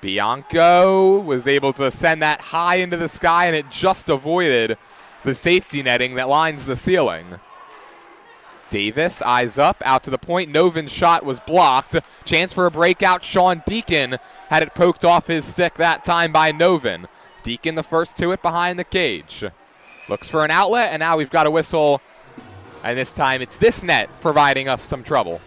Bianco was able to send that high into the sky, and it just avoided the safety netting that lines the ceiling. Davis, eyes up, out to the point. Novin's shot was blocked. Chance for a breakout. Sean Deacon had it poked off his stick that time by Novin. Deacon the first to it behind the cage. Looks for an outlet, and now we've got a whistle. And this time it's this net providing us some trouble.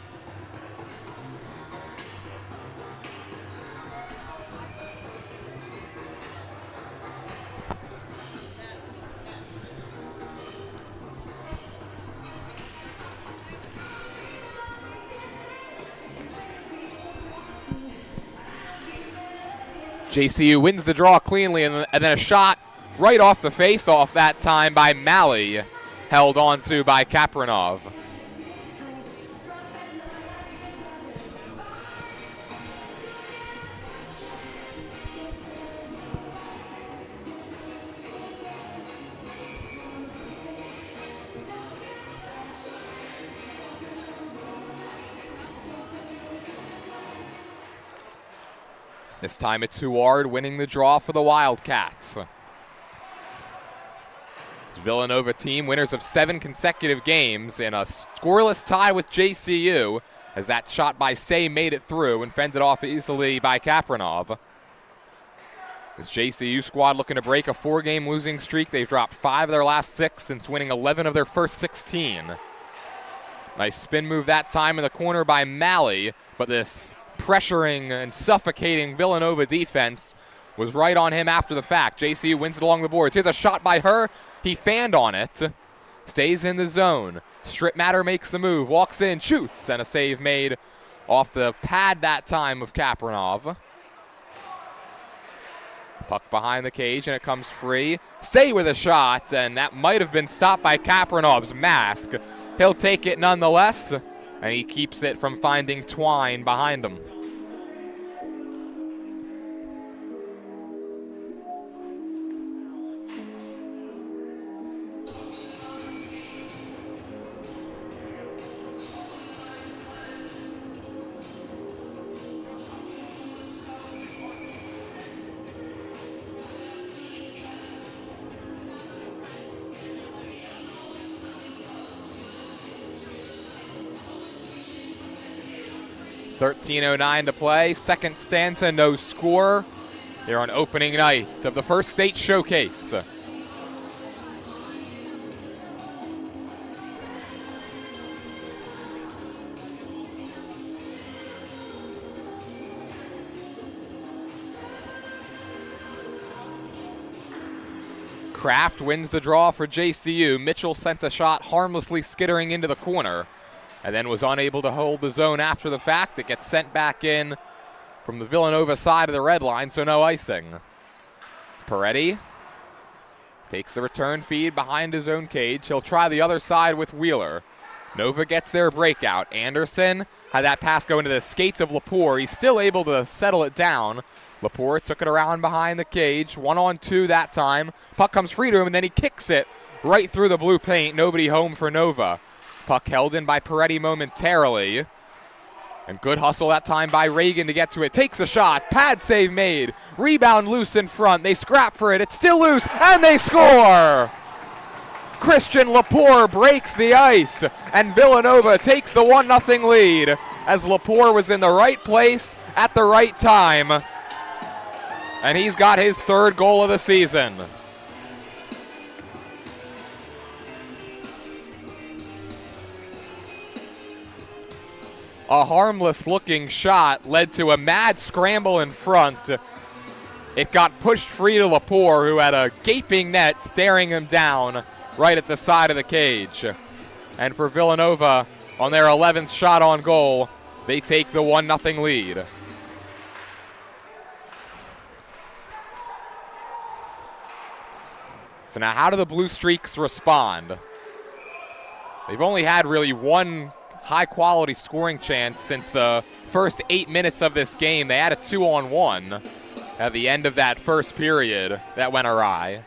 JCU wins the draw cleanly, and then a shot right off the face-off that time by Malley, held on to by Kapranov. This time it's Huard winning the draw for the Wildcats. Villanova team, winners of 7 consecutive games in a scoreless tie with JCU, as that shot by Say made it through and fended off easily by Kapranov. This JCU squad looking to break a 4-game losing streak. They've dropped 5 of their last 6 since winning 11 of their first 16. Nice spin move that time in the corner by Malley, but this pressuring and suffocating Villanova defense was right on him after the fact. JCU wins it along the boards. Here's a shot by her. He fanned on it. Stays in the zone. Strip Matter makes the move. Walks in, shoots, and a save made off the pad that time of Kapranov. Puck behind the cage, and it comes free. Say with a shot, and that might have been stopped by Kapranov's mask. He'll take it nonetheless, and he keeps it from finding Twine behind him. 13:09 to play. Second stanza, no score here on opening night of the First State Showcase. Kraft wins the draw for JCU. Mitchell sent a shot harmlessly skittering into the corner and then was unable to hold the zone after the fact. It gets sent back in from the Villanova side of the red line, so no icing. Peretti takes the return feed behind his own cage. He'll try the other side with Wheeler. Nova gets their breakout. Anderson had that pass go into the skates of Lepore. He's still able to settle it down. Lepore took it around behind the cage. 1-on-2 that time. Puck comes free to him, and then he kicks it right through the blue paint. Nobody home for Nova. Puck held in by Peretti momentarily. And good hustle that time by Reagan to get to it. Takes a shot. Pad save made. Rebound loose in front. They scrap for it. It's still loose, and they score! Christian Lepore breaks the ice, and Villanova takes the 1-0 lead as Lepore was in the right place at the right time. And he's got his third goal of the season. A harmless-looking shot led to a mad scramble in front. It got pushed free to Lepore, who had a gaping net staring him down right at the side of the cage. And for Villanova, on their 11th shot on goal, they take the 1-0 lead. So now how do the Blue Streaks respond? They've only had really one high-quality scoring chance since the first 8 minutes of this game. They had a 2-on-1 at the end of that first period that went awry.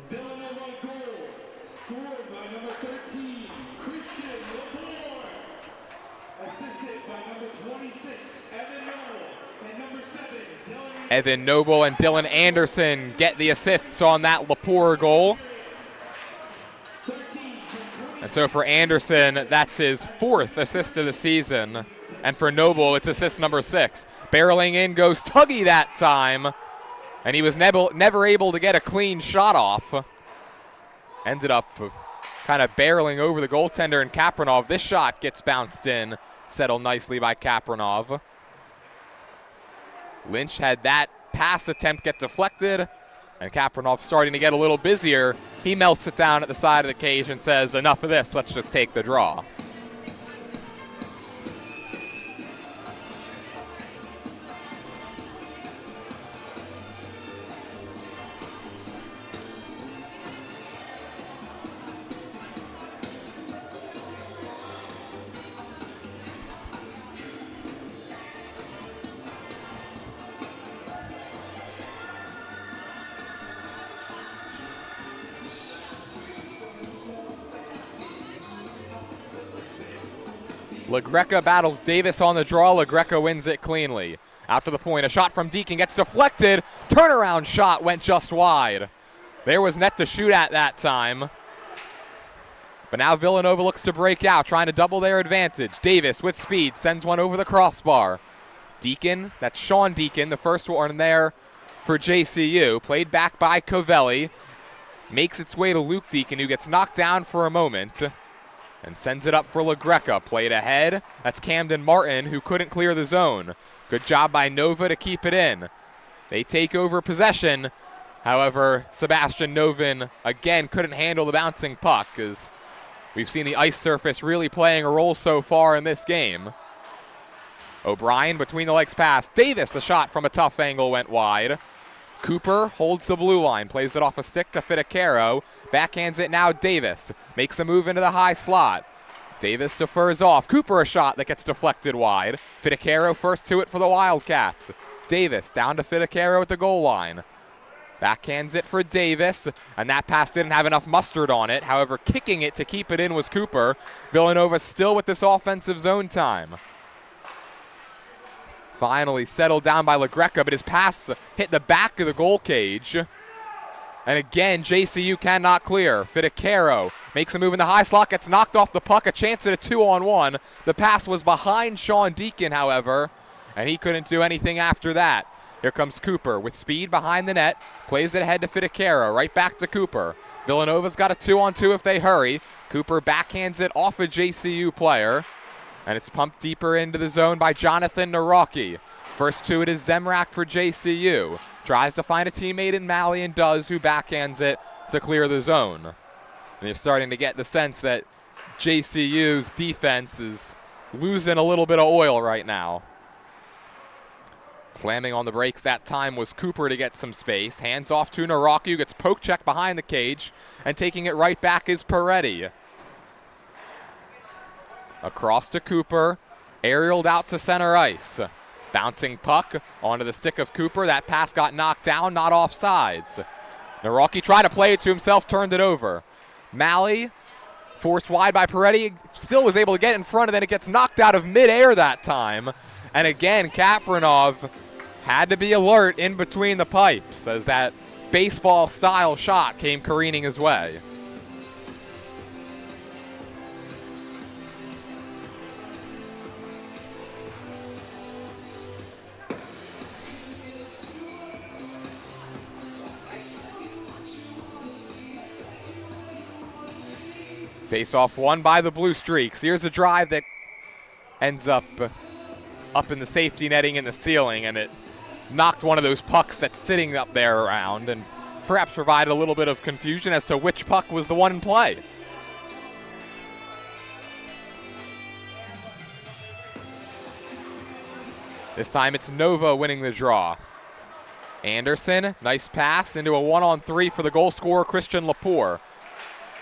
Villanova goal, scored by number 13, Christian Lepore. Assisted by number 26, Evan Noble, and number 7, Dylan. Evan Noble and Dylan Anderson get the assists on that Lepore goal. And so for Anderson, that's his 4th assist of the season. And for Noble, it's assist number 6. Barreling in goes Tuggy that time. And he was never able to get a clean shot off. Ended up kind of barreling over the goaltender and Kapranov. This shot gets bounced in, settled nicely by Kapranov. Lynch had that pass attempt get deflected. And Kapranov starting to get a little busier. He melts it down at the side of the cage and says, enough of this, let's just take the draw. LaGreca battles Davis on the draw. LaGreca wins it cleanly. Out to the point, a shot from Deacon gets deflected. Turnaround shot went just wide. There was net to shoot at that time. But now Villanova looks to break out, trying to double their advantage. Davis with speed sends one over the crossbar. Deacon, that's Sean Deacon, the first one there for JCU. Played back by Covelli. Makes its way to Luke Deacon, who gets knocked down for a moment. And sends it up for LaGreca. Played ahead. That's Camden Martin, who couldn't clear the zone. Good job by Nova to keep it in. They take over possession. However, Sebastian Novin, again, couldn't handle the bouncing puck, as we've seen the ice surface really playing a role so far in this game. O'Brien between the legs pass. Davis, a shot from a tough angle, went wide. Cooper holds the blue line, plays it off a stick to Fidecaro. Backhands it now, Davis. Makes a move into the high slot. Davis defers off. Cooper a shot that gets deflected wide. Fidecaro first to it for the Wildcats. Davis down to Fidecaro at the goal line. Backhands it for Davis, and that pass didn't have enough mustard on it. However, kicking it to keep it in was Cooper. Villanova still with this offensive zone time. Finally settled down by LaGreca, but his pass hit the back of the goal cage. And again, JCU cannot clear. Fidecaro Makes a move in the high slot, gets knocked off the puck, a chance at a 2-on-1. The pass was behind Sean Deacon, however, and he couldn't do anything after that. Here comes Cooper with speed behind the net, plays it ahead to Fitakera, right back to Cooper. Villanova's got a 2-on-2 if they hurry. Cooper backhands it off a JCU player, and it's pumped deeper into the zone by Jonathan Naraki. First to it is Zemrak for JCU. Tries to find a teammate in Malley and does, who backhands it to clear the zone. And you're starting to get the sense that JCU's defense is losing a little bit of oil right now. Slamming on the brakes that time was Cooper to get some space. Hands off to Naraki, who gets poke check behind the cage, and taking it right back is Peretti. Across to Cooper, aerialed out to center ice. Bouncing puck onto the stick of Cooper. That pass got knocked down, not offsides. Naraki tried to play it to himself, turned it over. Malley, forced wide by Peretti, still was able to get in front, and then it gets knocked out of midair that time. And again, Kapranov had to be alert in between the pipes as that baseball-style shot came careening his way. Face-off won by the Blue Streaks. Here's a drive that ends up in the safety netting in the ceiling, and it knocked one of those pucks that's sitting up there around and perhaps provided a little bit of confusion as to which puck was the one in play. This time it's Nova winning the draw. Anderson, nice pass into a 1-on-3 for the goal scorer, Christian Lepore.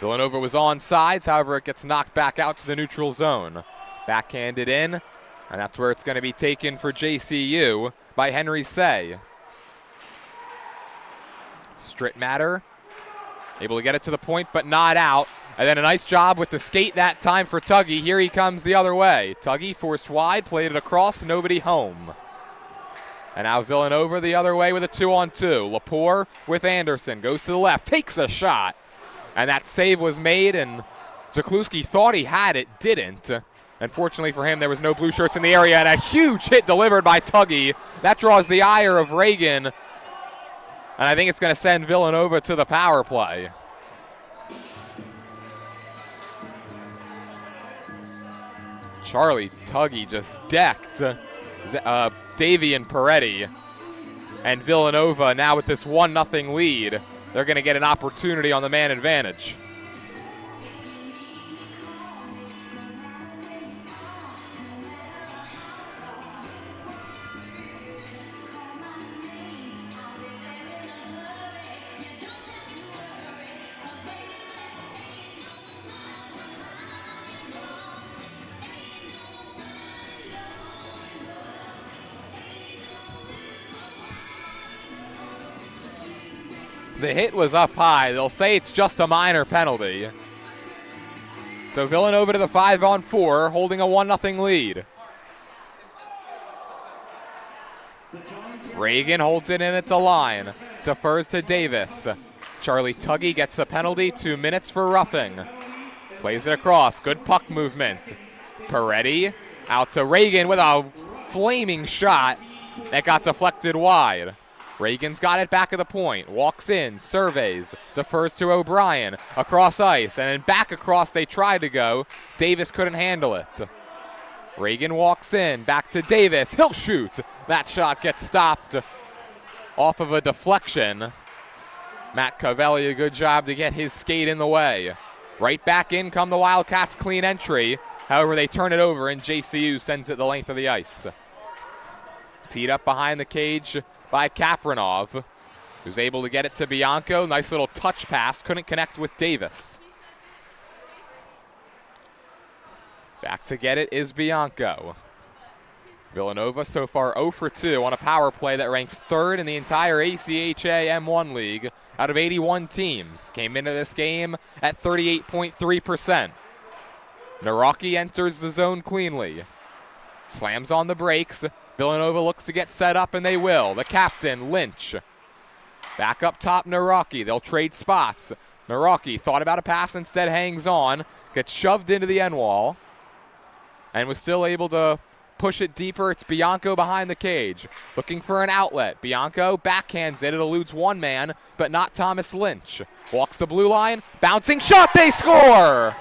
Villanova was on sides, however it gets knocked back out to the neutral zone. Backhanded in, and that's where it's going to be taken for JCU by Henry Say. Strittmatter able to get it to the point, but not out. And then a nice job with the skate that time for Tuggy. Here he comes the other way. Tuggy forced wide, played it across, nobody home. And now Villanova the other way with a 2-on-2. Lepore with Anderson, goes to the left, takes a shot. And that save was made, and Zakluski thought he had it, didn't. Unfortunately for him, there was no blue shirts in the area, and a huge hit delivered by Tuggy. That draws the ire of Reagan, and I think it's going to send Villanova to the power play. Charlie Tuggy just decked Davy and Peretti, and Villanova now with this 1-0 lead. They're going to get an opportunity on the man advantage. The hit was up high. They'll say it's just a minor penalty. So Villanova to the 5-on-4, holding a 1-0 lead. Reagan holds it in at the line. Defers to Davis. Charlie Tuggy gets a penalty, 2 minutes for roughing. Plays it across, good puck movement. Peretti out to Reagan with a flaming shot that got deflected wide. Reagan's got it back at the point, walks in, surveys, defers to O'Brien, across ice, and then back across they tried to go. Davis couldn't handle it. Reagan walks in, back to Davis, he'll shoot. That shot gets stopped off of a deflection. Matt Cavelli, a good job to get his skate in the way. Right back in come the Wildcats' clean entry. However, they turn it over and JCU sends it the length of the ice. Teed up behind the cage by Kapranov, who's able to get it to Bianco. Nice little touch pass, couldn't connect with Davis. Back to get it is Bianco. Villanova so far 0 for 2 on a power play that ranks 3rd in the entire ACHA M1 League out of 81 teams. Came into this game at 38.3%. Naraki enters the zone cleanly. Slams on the brakes. Villanova looks to get set up, and they will. The captain, Lynch. Back up top, Naraki. They'll trade spots. Naraki thought about a pass, instead hangs on, gets shoved into the end wall, and was still able to push it deeper. It's Bianco behind the cage, looking for an outlet. Bianco backhands it. It eludes one man, but not Thomas Lynch. Walks the blue line, bouncing shot, they score!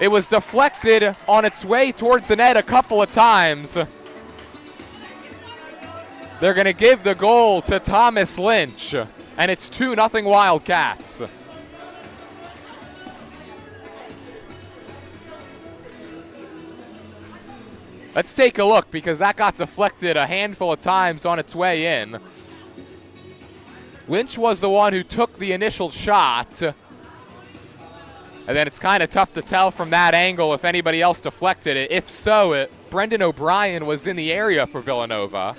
It was deflected on its way towards the net a couple of times. They're going to give the goal to Thomas Lynch, and it's 2-0 Wildcats. Let's take a look, because that got deflected a handful of times on its way in. Lynch was the one who took the initial shot. And then it's kind of tough to tell from that angle if anybody else deflected it. If so, Brendan O'Brien was in the area for Villanova.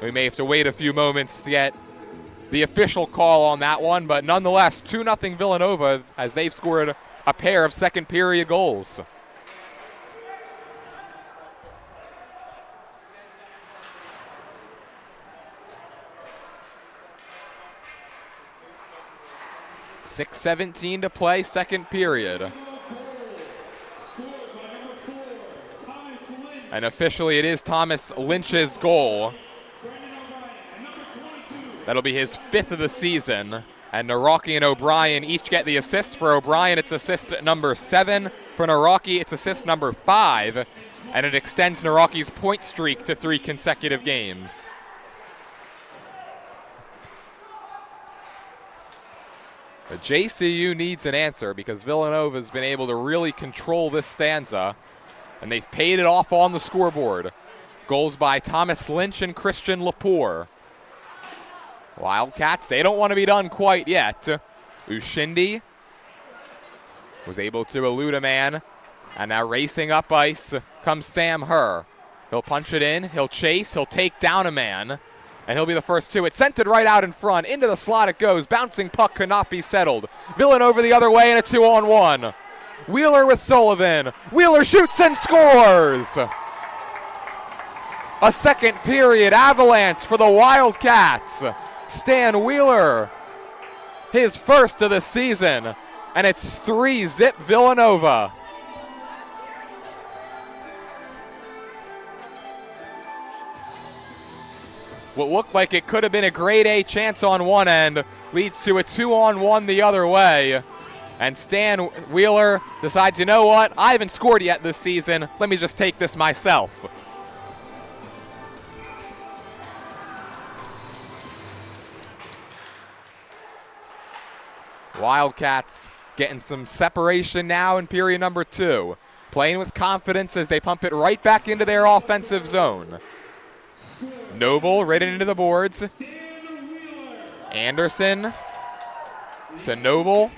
We may have to wait a few moments to get the official call on that one, but nonetheless, 2-0 Villanova as they've scored a pair of second period goals. .6:17 to play, second period. And officially it is Thomas Lynch's goal. That'll be his 5th of the season. And Naraki and O'Brien each get the assist. For O'Brien, it's assist number 7. For Naraki, it's assist number 5. And it extends Naraki's point streak to 3 consecutive games. But JCU needs an answer, because Villanova's been able to really control this stanza, and they've paid it off on the scoreboard. Goals by Thomas Lynch and Christian Lepore. Wildcats, they don't want to be done quite yet. Ushindi was able to elude a man, and now racing up ice comes Sam Herr. He'll punch it in, he'll chase, he'll take down a man, and he'll be the first to it. Sent it right out in front. Into the slot it goes. Bouncing puck could not be settled. Villanova the other way, and a 2-on-1. Wheeler with Sullivan. Wheeler shoots and scores! A second period avalanche for the Wildcats. Stan Wheeler, his first of the season, and it's 3-0 Villanova. What looked like it could have been a grade A chance on one end leads to a 2-on-1 the other way. And Stan Wheeler decides, you know what? I haven't scored yet this season. Let me just take this myself. Wildcats getting some separation now in period number 2. Playing with confidence as they pump it right back into their offensive zone. Noble right into the boards. Anderson to Noble.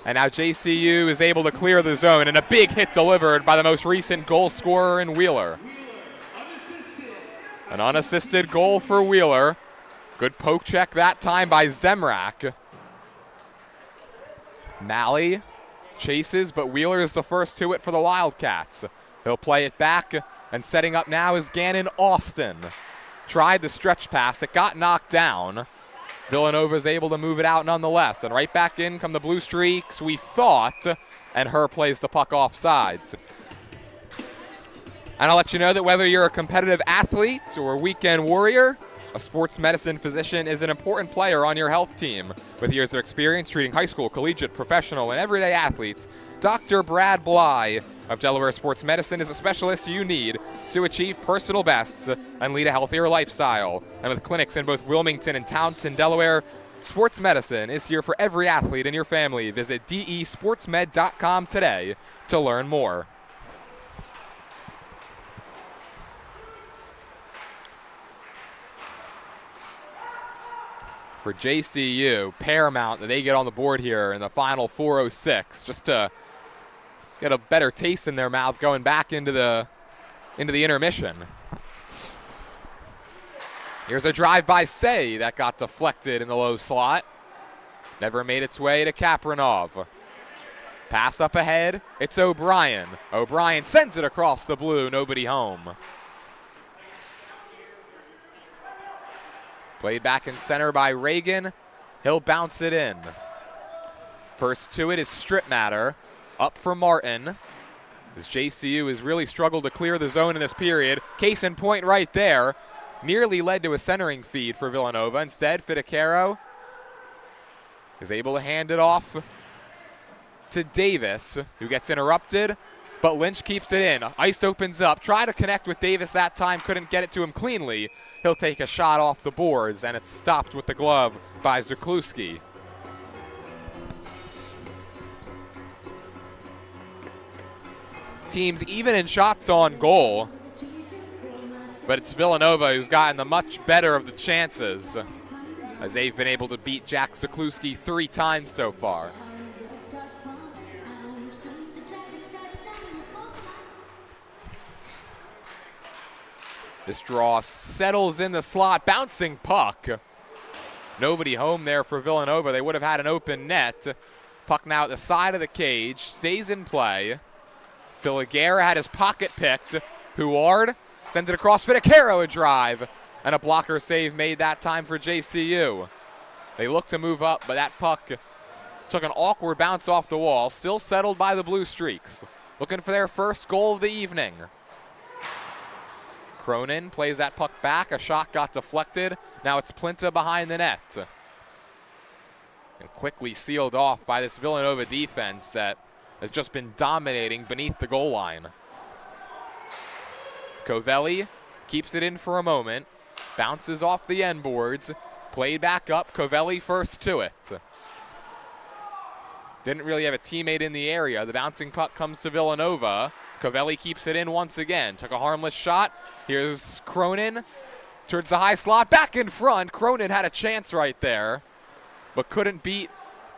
And now JCU is able to clear the zone, and a big hit delivered by the most recent goal scorer in Wheeler. An unassisted goal for Wheeler. Good poke check that time by Zemrak. Malley chases, but Wheeler is the first to it for the Wildcats. He'll play it back, and setting up now is Gannon Austin. Tried the stretch pass, it got knocked down. Villanova is able to move it out nonetheless, and right back in come the Blue Streaks, we thought, and Herr plays the puck off sides. And I'll let you know that whether you're a competitive athlete or a weekend warrior, a sports medicine physician is an important player on your health team. With years of experience treating high school, collegiate, professional, and everyday athletes, Dr. Brad Bly of Delaware Sports Medicine is a specialist you need to achieve personal bests and lead a healthier lifestyle. And with clinics in both Wilmington and Townsend, Delaware, Sports Medicine is here for every athlete in your family. Visit desportsmed.com today to learn more. For JCU, paramount that they get on the board here in the final 4:06, just to get a better taste in their mouth going back into the intermission. Here's a drive by Say that got deflected in the low slot. Never made its way to Kapranov. Pass up ahead, it's O'Brien. O'Brien sends it across the blue, nobody home. Played back in center by Reagan. He'll bounce it in. First to it is Stripmatter. Up for Martin. As JCU has really struggled to clear the zone in this period. Case in point right there. Nearly led to a centering feed for Villanova. Instead, Fidecaro is able to hand it off to Davis, who gets interrupted, but Lynch keeps it in. Ice opens up. Try to connect with Davis that time. Couldn't get it to him cleanly. He'll take a shot off the boards, and it's stopped with the glove by Zakluski. Teams even in shots on goal, but it's Villanova who's gotten the much better of the chances, as they've been able to beat Jack Zakluski 3 times so far. This draw settles in the slot, bouncing puck. Nobody home there for Villanova. They would have had an open net. Puck now at the side of the cage, stays in play. Filiguera had his pocket picked. Huard sends it across. Fidecaro a drive. And a blocker save made that time for JCU. They look to move up, but that puck took an awkward bounce off the wall. Still settled by the Blue Streaks. Looking for their first goal of the evening. Cronin plays that puck back. A shot got deflected. Now it's Plinta behind the net. And quickly sealed off by this Villanova defense that has just been dominating beneath the goal line. Covelli keeps it in for a moment. Bounces off the end boards. Played back up. Covelli first to it. Didn't really have a teammate in the area. The bouncing puck comes to Villanova. Covelli keeps it in once again. Took a harmless shot. Here's Cronin towards the high slot. Back in front. Cronin had a chance right there, but couldn't beat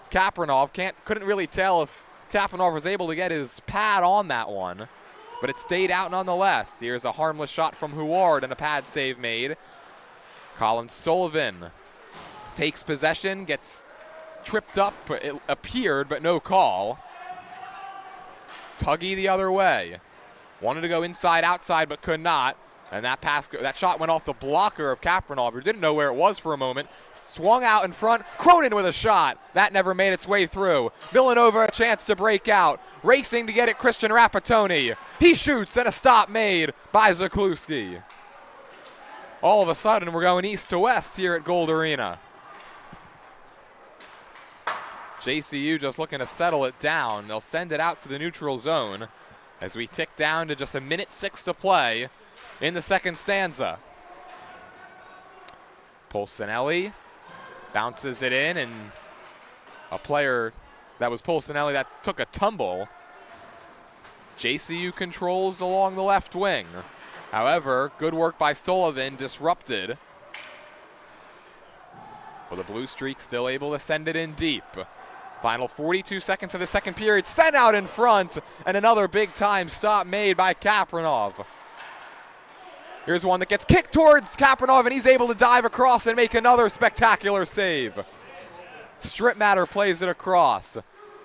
Kapranov. Couldn't really tell if Kapranov was able to get his pad on that one, but it stayed out nonetheless. Here's a harmless shot from Huard and a pad save made. Colin Sullivan takes possession, gets tripped up. It appeared, but no call. Tuggy the other way. Wanted to go inside, outside, but could not. And that shot went off the blocker of Kapranov, who didn't know where it was for a moment. Swung out in front. Cronin with a shot. That never made its way through. Villanova a chance to break out. Racing to get it, Christian Rapatoni. He shoots, and a stop made by Zakluski. All of a sudden, we're going east to west here at Gold Arena. JCU just looking to settle it down. They'll send it out to the neutral zone as we tick down to just 1:06 to play in the second stanza. Polsinelli bounces it in, and a player that was Polsinelli that took a tumble. JCU controls along the left wing. However, good work by Sullivan, disrupted. But the Blue Streak still able to send it in deep. Final 42 seconds of the second period, sent out in front, and another big time stop made by Kapranov. Here's one that gets kicked towards Kapranov, and he's able to dive across and make another spectacular save. Stripmatter plays it across,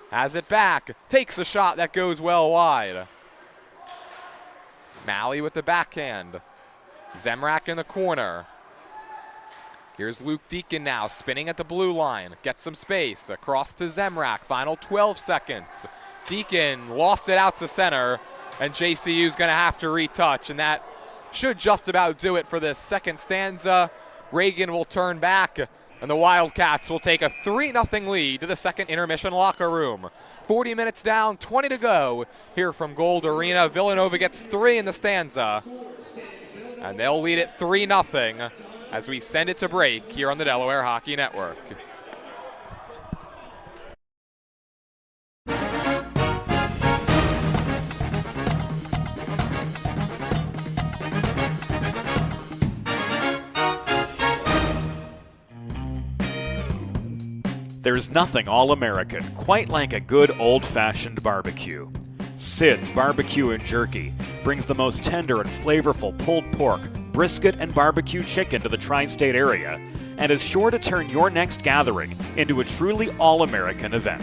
has it back, takes a shot that goes well wide. Malley with the backhand. Zemrak in the corner. Here's Luke Deacon now, spinning at the blue line. Gets some space, across to Zemrak. Final 12 seconds. Deacon lost it out to center, and JCU's going to have to retouch, and that should just about do it for this second stanza. Reagan will turn back, and the Wildcats will take a 3-0 lead to the second intermission locker room. 40 minutes down, 20 to go here from Gold Arena. Villanova gets 3 in the stanza, and they'll lead it 3-0 as we send it to break here on the Delaware Hockey Network. There's nothing all-American quite like a good old-fashioned barbecue. Sid's Barbecue and Jerky brings the most tender and flavorful pulled pork, brisket, and barbecue chicken to the tri-state area, and is sure to turn your next gathering into a truly all-American event.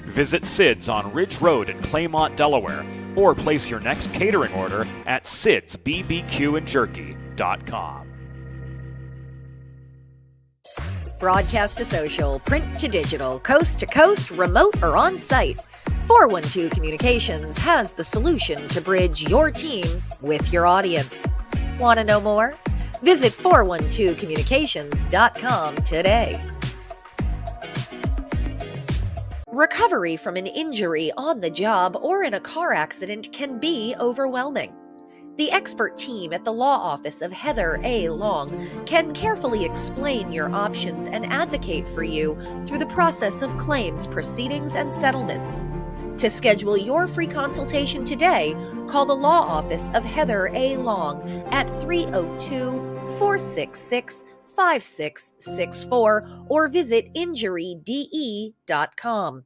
Visit Sid's on Ridge Road in Claymont, Delaware, or place your next catering order at sidsbbqandjerky.com. Broadcast to social, print to digital, coast to coast, remote or on site, 412 Communications has the solution to bridge your team with your audience. Want to know more? Visit 412communications.com today. Recovery from an injury on the job or in a car accident can be overwhelming. The expert team at the law office of Heather A. Long can carefully explain your options and advocate for you through the process of claims, proceedings, and settlements. To schedule your free consultation today, call the law office of Heather A. Long at 302-466-5664 or visit injuryde.com.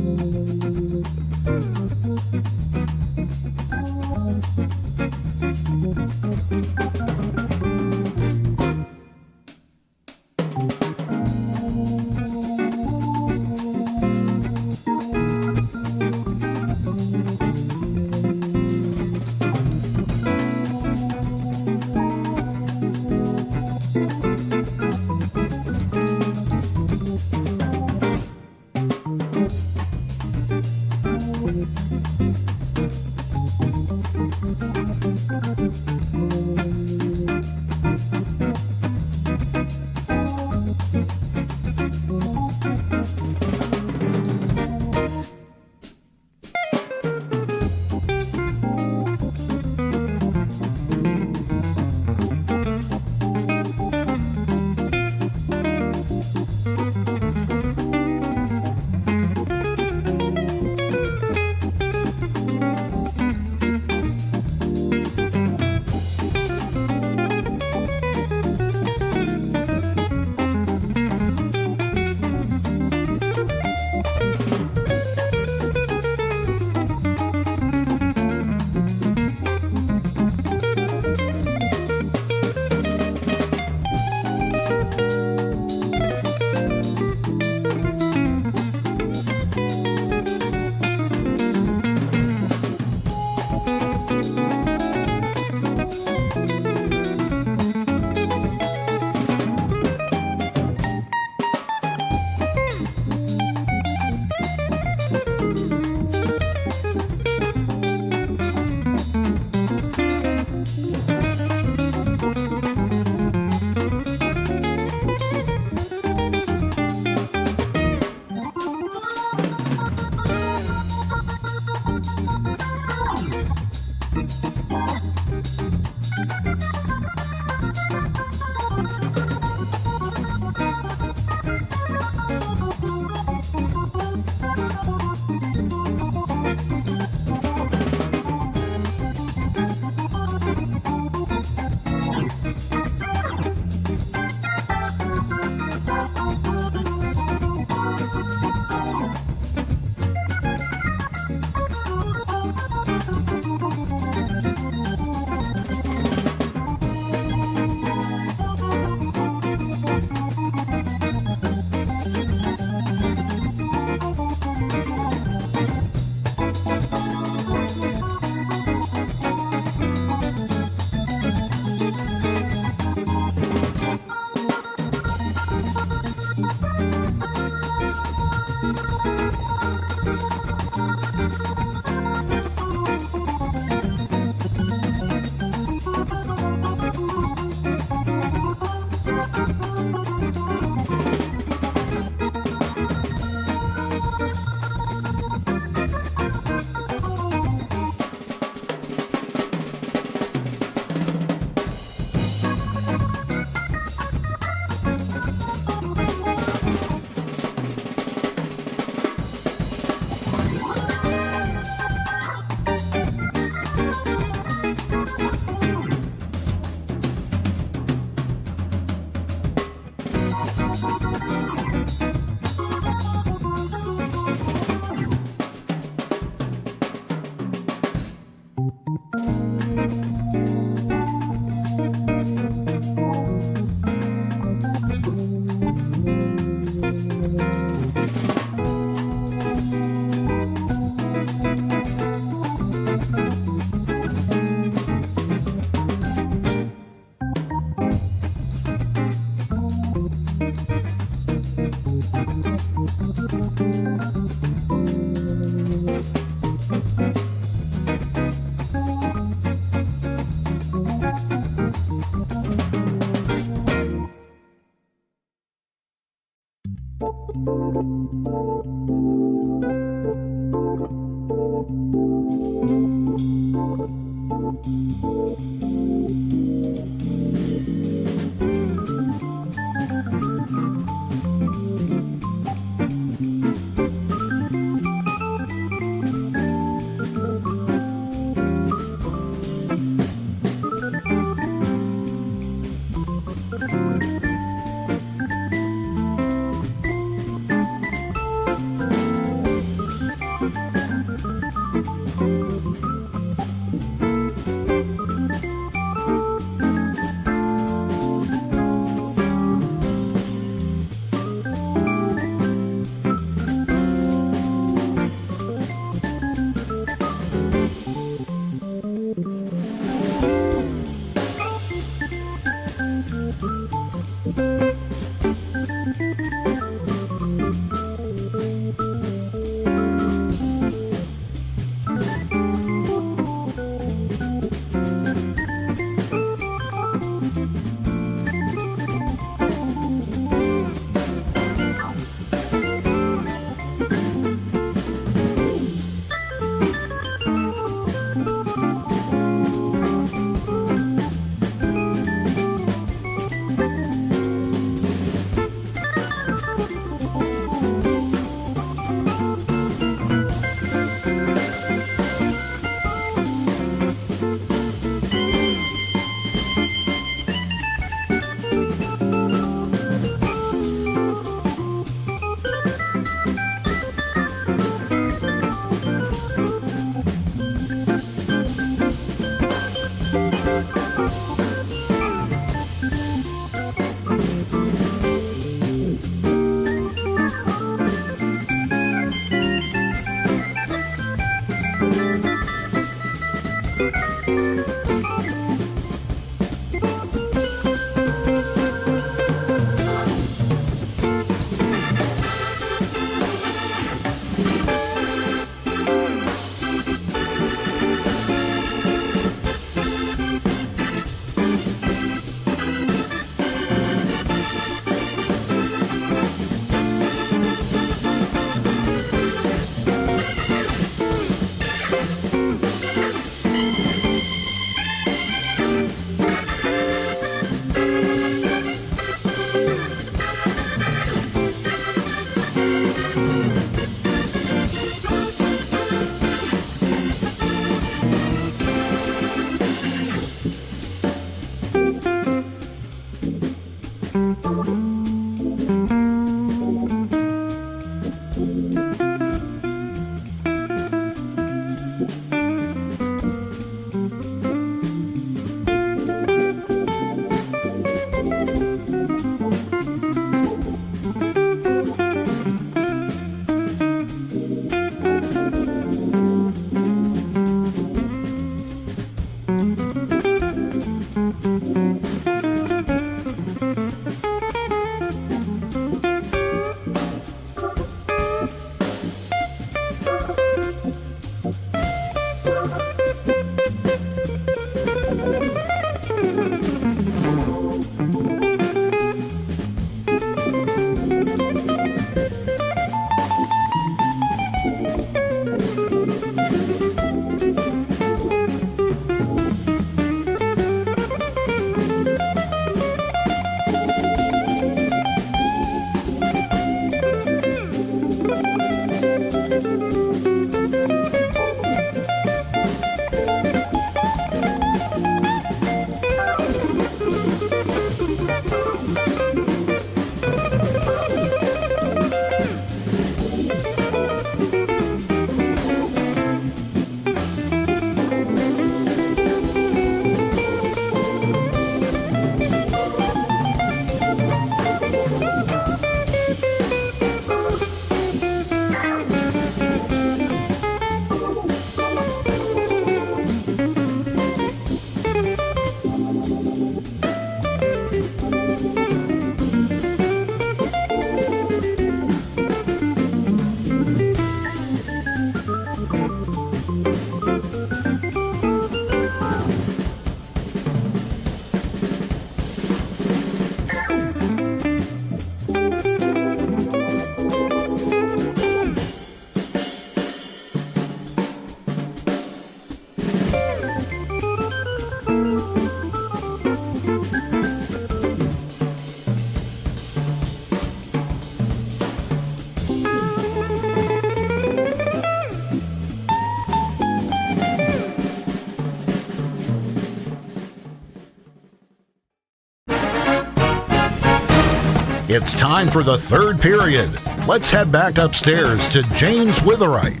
It's time for the third period. Let's head back upstairs to James Witherite.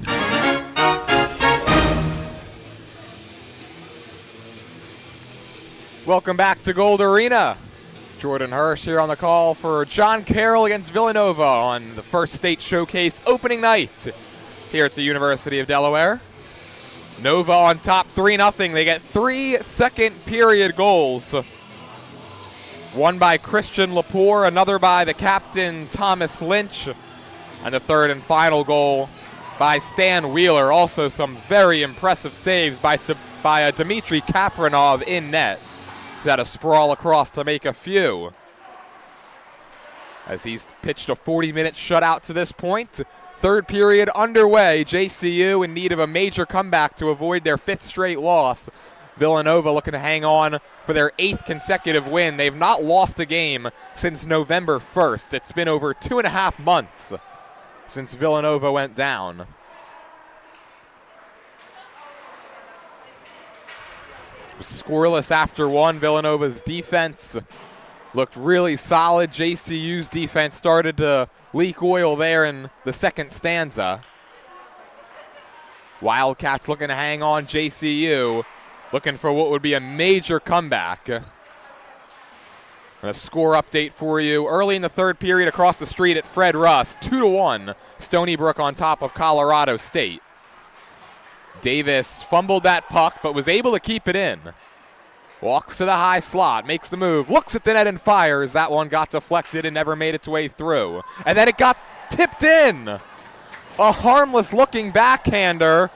Welcome back to Gold Arena. Jordan Hirsch here on the call for John Carroll against Villanova on the First State Showcase opening night here at the University of Delaware. Nova on top 3-0. They get 3 second period goals. One by Christian Lepore, another by the captain Thomas Lynch, and the third and final goal by Stan Wheeler. Also some very impressive saves by Dmitry Kapranov in net. He's had a sprawl across to make a few. As he's pitched a 40-minute shutout to this point. Third period underway. JCU in need of a major comeback to avoid their 5th straight loss. Villanova looking to hang on for their 8th consecutive win. They've not lost a game since November 1st. It's been over 2.5 months since Villanova went down. Scoreless after one. Villanova's defense looked really solid. JCU's defense started to leak oil there in the second stanza. Wildcats looking to hang on. JCU looking for what would be a major comeback. And a score update for you. Early in the third period across the street at Fred Russ, 2-1. Stony Brook on top of Colorado State. Davis fumbled that puck but was able to keep it in. Walks to the high slot, makes the move, looks at the net and fires. That one got deflected and never made its way through. And then it got tipped in. A harmless looking backhander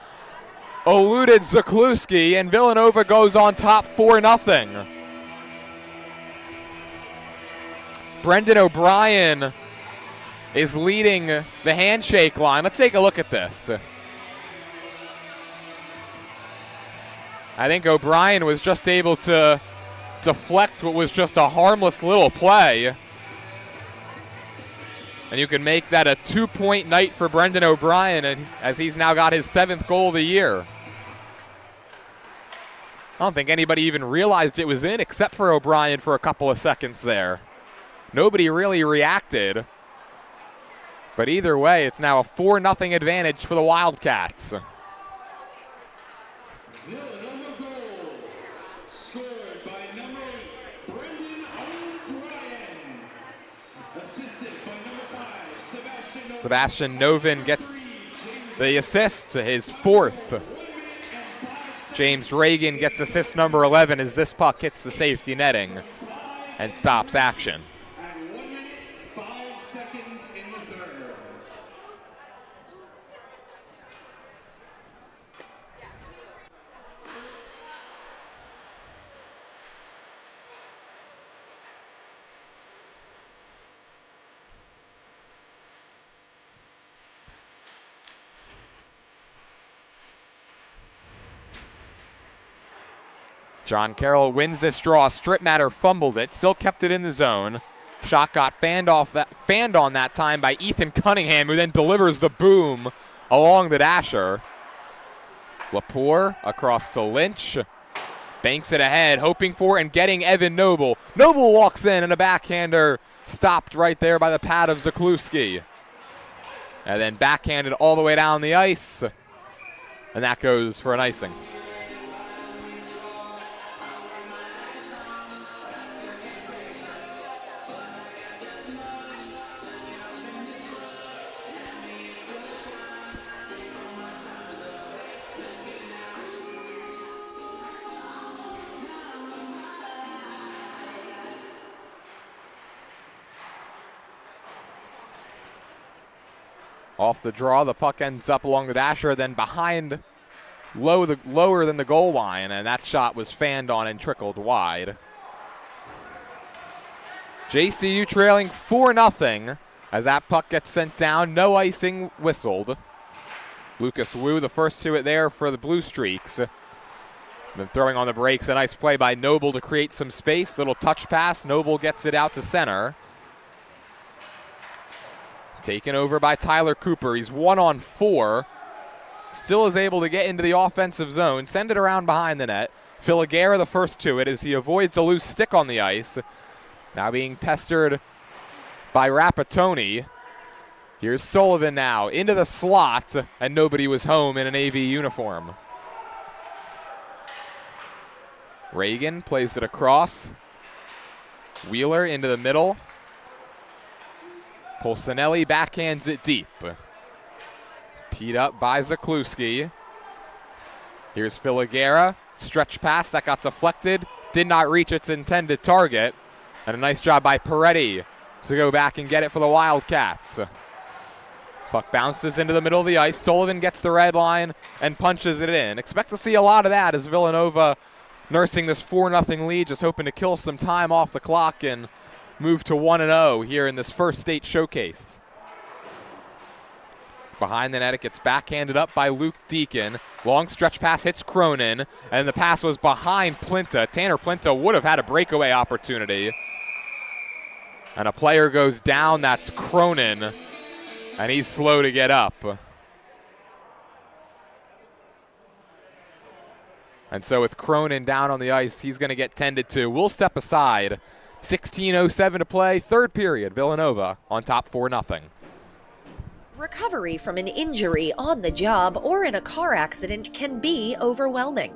eluded Zakluski, and Villanova goes on top 4-0. Brendan O'Brien is leading the handshake line. Let's take a look at this. I think O'Brien was just able to deflect what was just a harmless little play. And you can make that a 2-point night for Brendan O'Brien, as he's now got his 7th goal of the year. I don't think anybody even realized it was in except for O'Brien for a couple of seconds there. Nobody really reacted. But either way, it's now a 4-0 advantage for the Wildcats. Villanova goal, scored by number 8, Brendan O'Brien. Assisted by number 5, Sebastian Novin gets the assist to his 4th. James Reagan gets assist number 11 as this puck hits the safety netting and stops action. At 1 minute, 5 seconds in the third. John Carroll wins this draw. Strip Matter fumbled it, still kept it in the zone. Shot got fanned on that time by Ethan Cunningham, who then delivers the boom along the dasher. Lepore across to Lynch. Banks it ahead, hoping for and getting Evan Noble. Noble walks in, and a backhander stopped right there by the pad of Zakluski. And then backhanded all the way down the ice. And that goes for an icing. Off the draw, the puck ends up along the dasher, then behind, lower than the goal line, and that shot was fanned on and trickled wide. JCU trailing 4-0 as that puck gets sent down. No icing whistled. Lucas Wu, the first to it there for the Blue Streaks. Then throwing on the brakes, a nice play by Noble to create some space. Little touch pass. Noble gets it out to center. Taken over by Tyler Cooper. He's 1-on-4. Still is able to get into the offensive zone. Send it around behind the net. Filiguera the first to it as he avoids a loose stick on the ice. Now being pestered by Rapatoni. Here's Sullivan now into the slot, and nobody was home in an AV uniform. Reagan plays it across. Wheeler into the middle. Polsinelli backhands it deep. Teed up by Zakluski. Here's Filiguera. Stretch pass that got deflected. Did not reach its intended target. And a nice job by Peretti to go back and get it for the Wildcats. Puck bounces into the middle of the ice. Sullivan gets the red line and punches it in. Expect to see a lot of that as Villanova nursing this 4-0 lead, just hoping to kill some time off the clock and move to 1-0 here in this first state showcase. Behind the net, it gets backhanded up by Luke Deacon. Long stretch pass hits Cronin, and the pass was behind Plinta. Tanner Plinta would have had a breakaway opportunity. And a player goes down, that's Cronin, and he's slow to get up. And so with Cronin down on the ice, he's going to get tended to. We'll step aside. 16:07 to play, third period. Villanova on top 4-0. Recovery from an injury on the job or in a car accident can be overwhelming.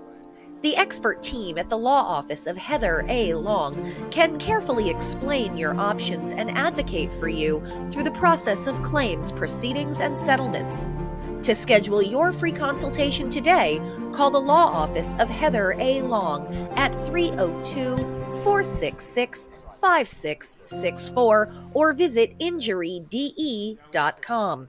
The expert team at the law office of Heather A. Long can carefully explain your options and advocate for you through the process of claims, proceedings, and settlements. To schedule your free consultation today, call the law office of Heather A. Long at 302-466-5664 or visit injuryde.com.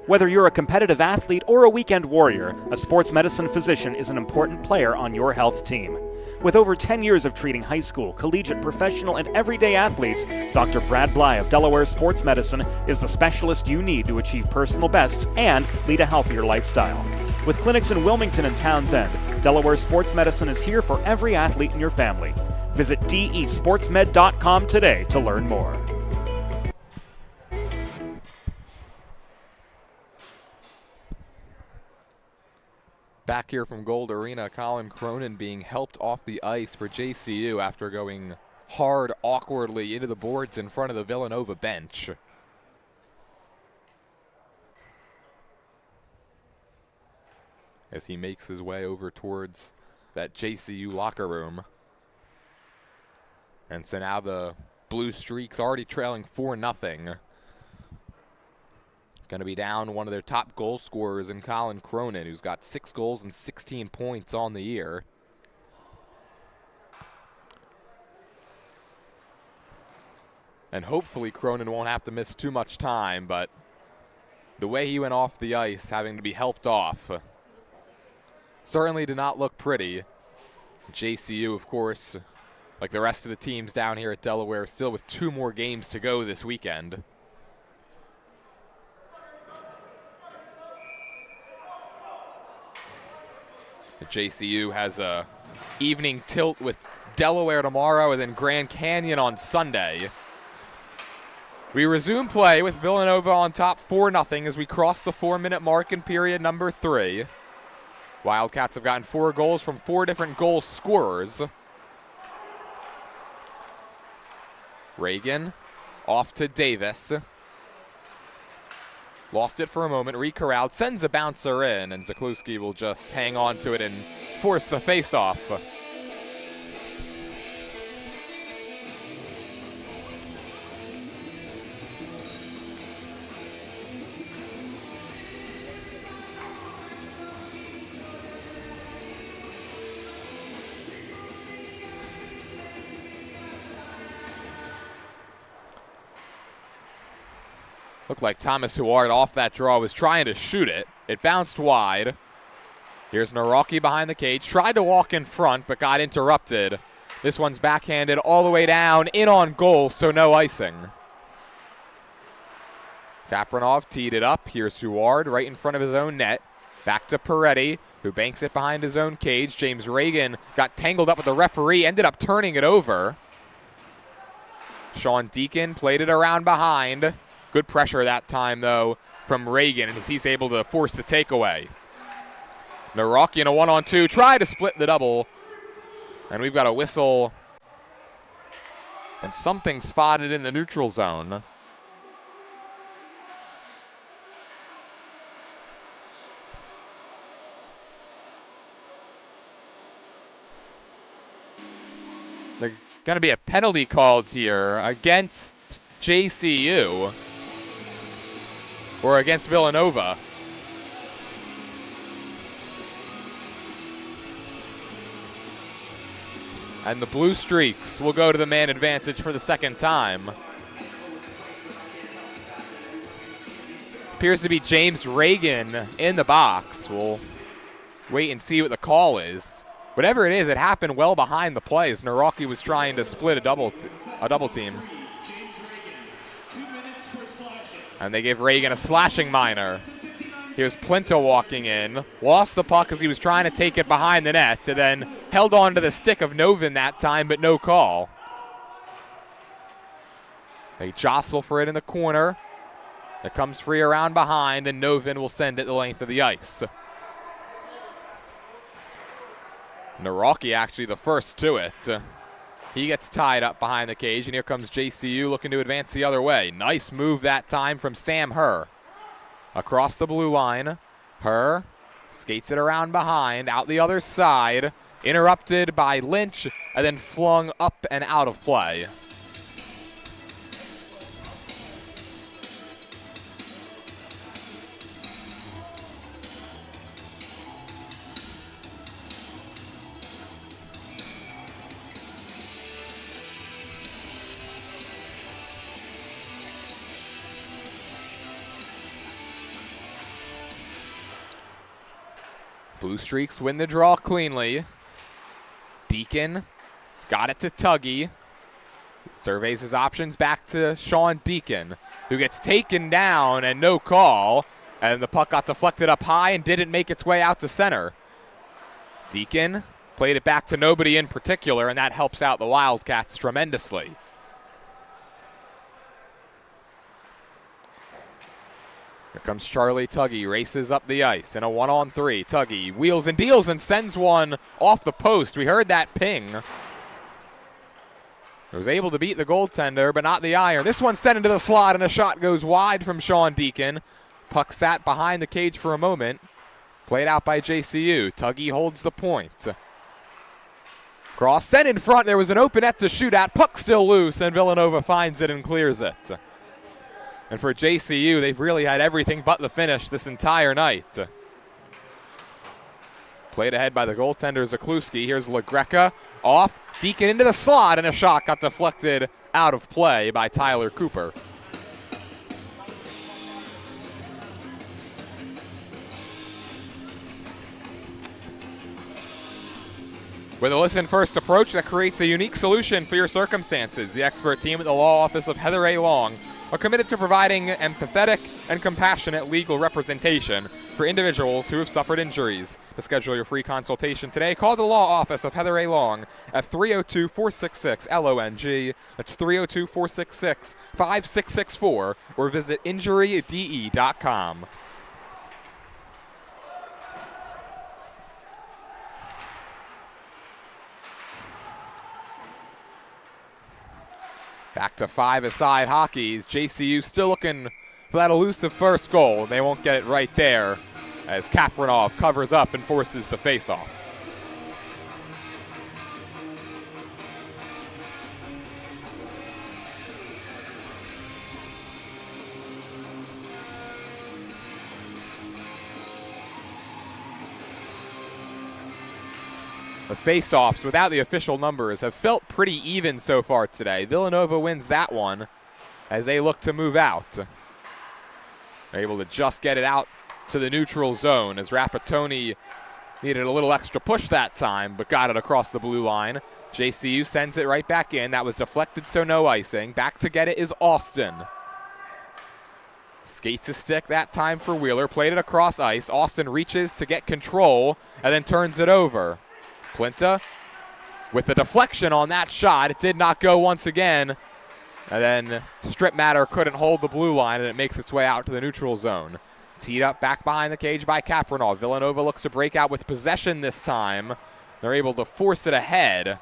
Whether you're a competitive athlete or a weekend warrior, a sports medicine physician is an important player on your health team. With over 10 years of treating high school, collegiate, professional, and everyday athletes, Dr. Brad Bly of Delaware Sports Medicine is the specialist you need to achieve personal bests and lead a healthier lifestyle. With clinics in Wilmington and Townsend, Delaware Sports Medicine is here for every athlete in your family. Visit desportsmed.com today to learn more. Back here from Gold Arena, Colin Cronin being helped off the ice for JCU after going hard awkwardly into the boards in front of the Villanova bench. As he makes his way over towards that JCU locker room. And so now the Blue Streaks already trailing 4-0. Going to be down one of their top goal scorers in Colin Cronin, who's got 6 goals and 16 points on the year. And hopefully Cronin won't have to miss too much time, but the way he went off the ice, having to be helped off, certainly did not look pretty. JCU, of course, like the rest of the teams down here at Delaware, still with 2 more games to go this weekend. JCU has a evening tilt with Delaware tomorrow and then Grand Canyon on Sunday. We resume play with Villanova on top 4-0 as we cross the 4-minute mark in period number 3. Wildcats have gotten 4 goals from 4 different goal scorers. Reagan off to Davis. Lost it for a moment, recorralled, sends a bouncer in, and Zakluski will just hang on to it and force the face-off. Looked like Thomas Huard off that draw was trying to shoot it. It bounced wide. Here's Nawrocki behind the cage. Tried to walk in front, but got interrupted. This one's backhanded all the way down, in on goal, so no icing. Kapranov teed it up. Here's Huard right in front of his own net. Back to Peretti, who banks it behind his own cage. James Reagan got tangled up with the referee, ended up turning it over. Sean Deacon played it around behind. Good pressure that time, though, from Reagan, and he's able to force the takeaway. Nawrocki in a 1-on-2, try to split the double, and we've got a whistle And something spotted in the neutral zone. There's going to be a penalty called here against JCU. Or against Villanova. And the Blue Streaks will go to the man advantage for the second time. Appears to be James Reagan in the box. We'll wait and see what the call is. Whatever it is, it happened well behind the plays. Newark was trying to split a double team. And they give Reagan a slashing minor. Here's Plinto walking in. Lost the puck as he was trying to take it behind the net, and then held on to the stick of Novin that time, but no call. They jostle for it in the corner. It comes free around behind, and Novin will send it the length of the ice. Newark actually the first to it. He gets tied up behind the cage, and here comes JCU looking to advance the other way. Nice move that time from Sam Herr. Across the blue line. Herr skates it around behind, out the other side. Interrupted by Lynch, and then flung up and out of play. Blue Streaks win the draw cleanly. Deacon got it to Tuggy. Surveys his options back to Sean Deacon, who gets taken down and no call. And the puck got deflected up high and didn't make its way out to center. Deacon played it back to nobody in particular, and that helps out the Wildcats tremendously. Here comes Charlie Tuggy, races up the ice in a 1-on-3. Tuggy wheels and deals and sends one off the post. We heard that ping. He was able to beat the goaltender, but not the iron. This one's sent into the slot, and a shot goes wide from Sean Deacon. Puck sat behind the cage for a moment. Played out by JCU. Tuggy holds the point. Cross sent in front. There was an open net to shoot at. Puck still loose, and Villanova finds it and clears it. And for JCU, they've really had everything but the finish this entire night. Played ahead by the goaltender, Zakluski. Here's LaGreca off. Deacon into the slot, and a shot got deflected out of play by Tyler Cooper. With a listen-first approach that creates a unique solution for your circumstances, the expert team at the law office of Heather A. Long are committed to providing empathetic and compassionate legal representation for individuals who have suffered injuries. To schedule your free consultation today, call the law office of Heather A. Long at 302-466-LONG. That's 302-466-5664, or visit injuryde.com. Back to five-a-side hockey. JCU still looking for that elusive first goal. They won't get it right there as Kapranov covers up and forces the face-off. The face-offs, without the official numbers, have felt pretty even so far today. Villanova wins that one as they look to move out. They're able to just get it out to the neutral zone as Rapatoni needed a little extra push that time, but got it across the blue line. JCU sends it right back in. That was deflected, so no icing. Back to get it is Austin. Skate to stick that time for Wheeler. Played it across ice. Austin reaches to get control and then turns it over. Plinta with the deflection on that shot. It did not go once again. And then Strip Matter couldn't hold the blue line, and it makes its way out to the neutral zone. Teed up back behind the cage by Kapranov. Villanova looks to break out with possession this time. They're able to force it ahead.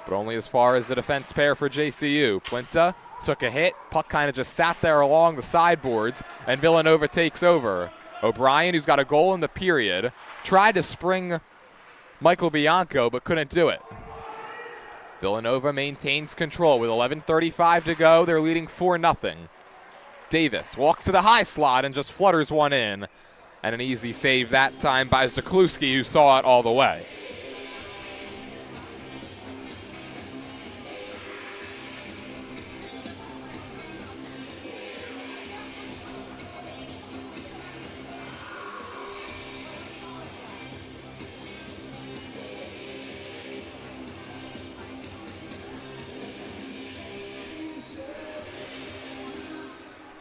but only as far as the defense pair for JCU. Plinta took a hit. Puck kind of just sat there along the sideboards, and Villanova takes over. O'Brien, who's got a goal in the period, tried to spring Michael Bianco, but couldn't do it. Villanova maintains control with 11:35 to go. They're leading 4-0. Davis walks to the high slot and just flutters one in. And an easy save that time by Zakluski, who saw it all the way.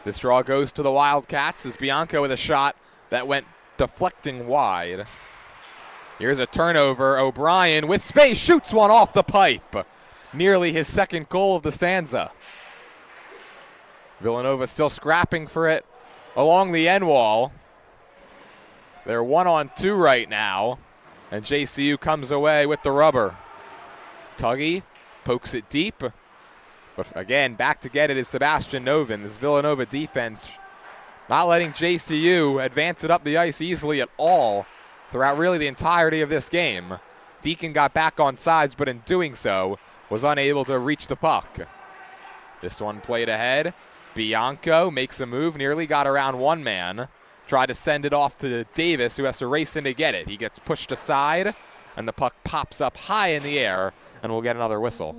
This draw goes to the Wildcats as Bianco with a shot that went deflecting wide. Here's a turnover. O'Brien with space shoots one off the pipe. Nearly his second goal of the stanza. Villanova still scrapping for it along the end wall. They're 1-on-2 right now, and JCU comes away with the rubber. Tuggy pokes it deep. But again, back to get it is Sebastian Novin. This Villanova defense not letting JCU advance it up the ice easily at all throughout really the entirety of this game. Deacon got back on sides, but in doing so, was unable to reach the puck. This one played ahead. Bianco makes a move, nearly got around one man. Tried to send it off to Davis, who has to race in to get it. He gets pushed aside, and the puck pops up high in the air, and we'll get another whistle.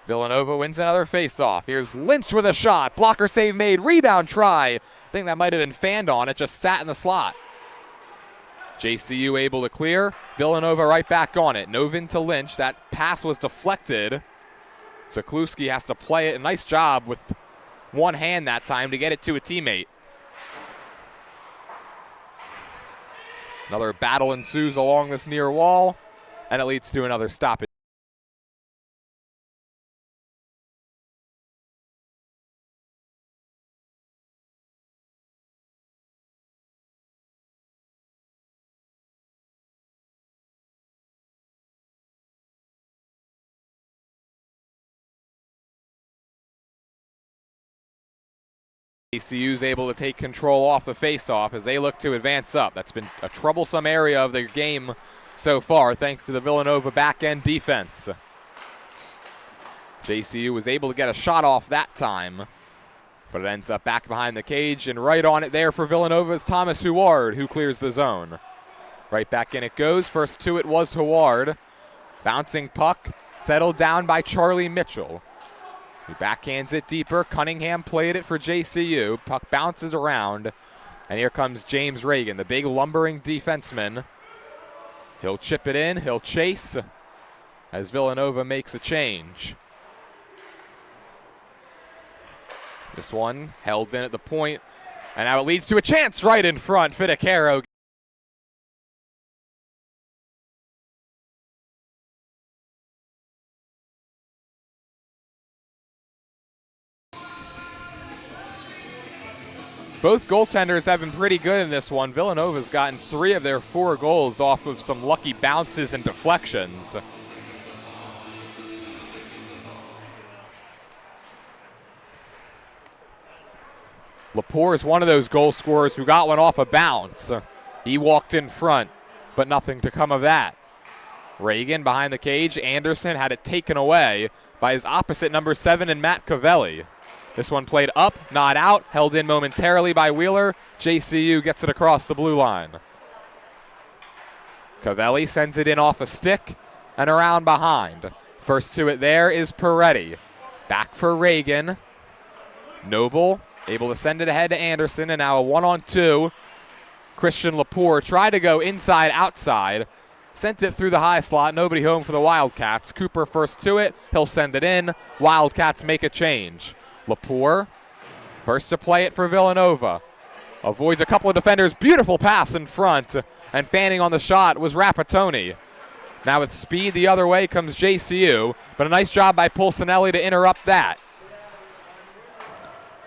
Villanova wins another face-off. Here's Lynch with a shot. Blocker save made. Rebound try. I think that might have been fanned on. It just sat in the slot. JCU able to clear. Villanova right back on it. Novin to Lynch. That pass was deflected. Zakluski has to play it. A nice job with one hand that time to get it to a teammate. Another battle ensues along this near wall, and it leads to another stoppage. JCU's able to take control off the faceoff as they look to advance up. That's been a troublesome area of their game so far, thanks to the Villanova back-end defense. JCU was able to get a shot off that time, but it ends up back behind the cage, and right on it there for Villanova is Thomas Huard, who clears the zone. Right back in it goes. First to it was Huard. Bouncing puck, settled down by Charlie Mitchell. He backhands it deeper. Cunningham played it for JCU. Puck bounces around. And here comes James Reagan, the big lumbering defenseman. He'll chip it in. He'll chase as Villanova makes a change. This one held in at the point. And now it leads to a chance right in front. Fidicaro. Both goaltenders have been pretty good in this one. Villanova's gotten 3 of their 4 goals off of some lucky bounces and deflections. Lepore is one of those goal scorers who got one off a bounce. He walked in front, but nothing to come of that. Reagan behind the cage. Anderson had it taken away by his opposite number 7 in Matt Cavelli. This one played up, not out, held in momentarily by Wheeler. JCU gets it across the blue line. Cavelli sends it in off a stick and around behind. First to it there is Peretti. Back for Reagan. Noble able to send it ahead to Anderson, and now a 1-on-2. Christian Lepore tried to go inside, outside. Sent it through the high slot. Nobody home for the Wildcats. Cooper first to it. He'll send it in. Wildcats make a change. Lepore, first to play it for Villanova. Avoids a couple of defenders. Beautiful pass in front. And fanning on the shot was Rapatoni. Now with speed the other way comes JCU, but a nice job by Pulcinelli to interrupt that.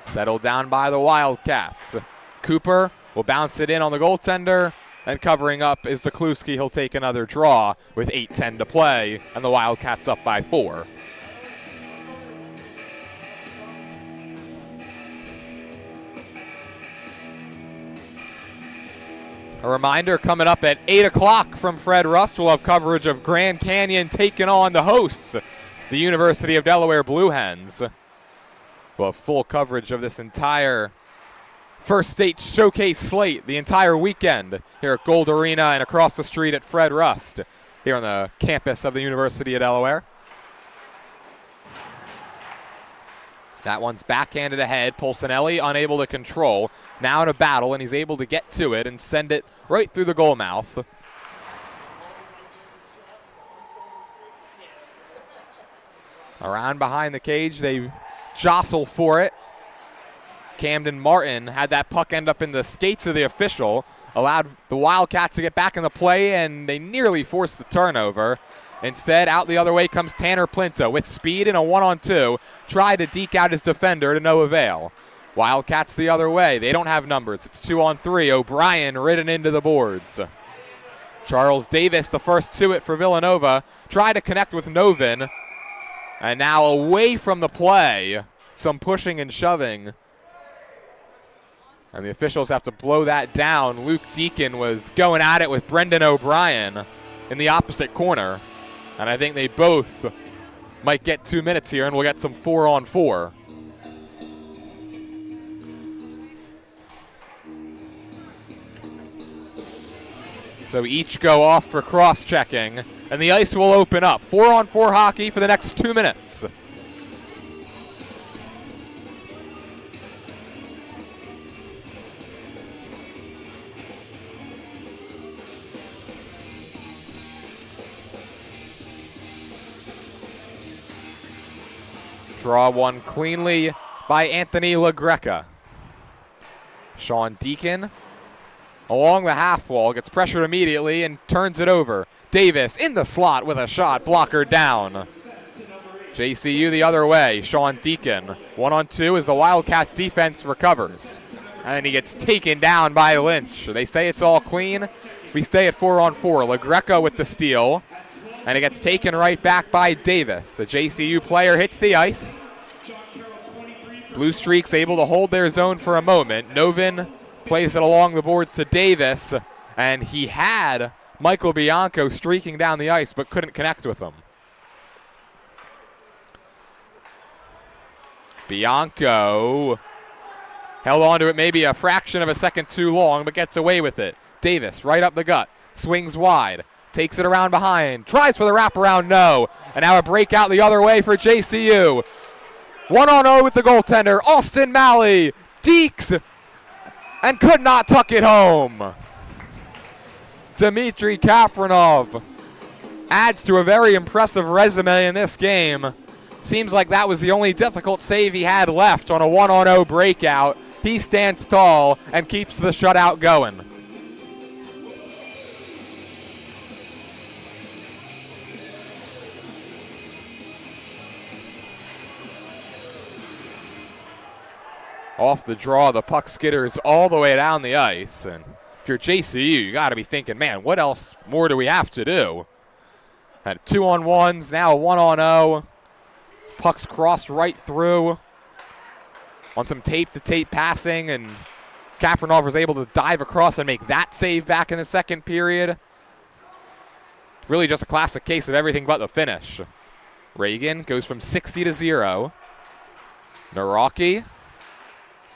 Settled down by the Wildcats. Cooper will bounce it in on the goaltender, and covering up is Zakluski. He'll take another draw with 8:10 to play, and the Wildcats up by 4. A reminder, coming up at 8 o'clock from Fred Rust, we'll have coverage of Grand Canyon taking on the hosts, the University of Delaware Blue Hens. We'll have full coverage of this entire First State Showcase slate, the entire weekend here at Gold Arena and across the street at Fred Rust, here on the campus of the University of Delaware. That one's backhanded ahead. Pulcinelli unable to control. Now in a battle, and he's able to get to it and send it right through the goal mouth. Around behind the cage, they jostle for it. Camden Martin had that puck end up in the skates of the official, allowed the Wildcats to get back in the play, and they nearly forced the turnover. Instead, out the other way comes Tanner Plinto with speed and a 1-on-2. Tried to deke out his defender to no avail. Wildcats the other way. They don't have numbers. It's 2-on-3. O'Brien ridden into the boards. Charles Davis, the first to it for Villanova. Tried to connect with Novin. And now away from the play. Some pushing and shoving. And the officials have to blow that down. Luke Deacon was going at it with Brendan O'Brien in the opposite corner. And I think they both might get 2 minutes here, and we'll get some 4-on-4. So each go off for cross-checking, and the ice will open up. 4-on-4 hockey for the next 2 minutes. Draw one cleanly by Anthony LaGreca. Sean Deacon along the half wall, gets pressured immediately and turns it over. Davis in the slot with a shot, blocker down. JCU the other way, Sean Deacon. 1-on-2 as the Wildcats defense recovers. And he gets taken down by Lynch. They say it's all clean. We stay at 4-on-4. LaGreca with the steal. And it gets taken right back by Davis. The JCU player hits the ice. Blue Streaks able to hold their zone for a moment. Novin plays it along the boards to Davis. And he had Michael Bianco streaking down the ice but couldn't connect with him. Bianco held on to it maybe a fraction of a second too long but gets away with it. Davis right up the gut. Swings wide. Takes it around behind. Tries for the wraparound, no. And now a breakout the other way for JCU. 1-on-0 with the goaltender, Austin Malley. Deeks and could not tuck it home. Dmitry Kapranov adds to a very impressive resume in this game. Seems like that was the only difficult save he had left on a 1-on-0 breakout. He stands tall and keeps the shutout going. Off the draw, the puck skitters all the way down the ice. And if you're JCU, you got to be thinking, man, what else more do we have to do? Had 2-on-1s, now a 1-on-0. Puck's crossed right through on some tape-to-tape passing, and Kapranov was able to dive across and make that save back in the second period. Really just a classic case of everything but the finish. Reagan goes from 60 to 0. Naraki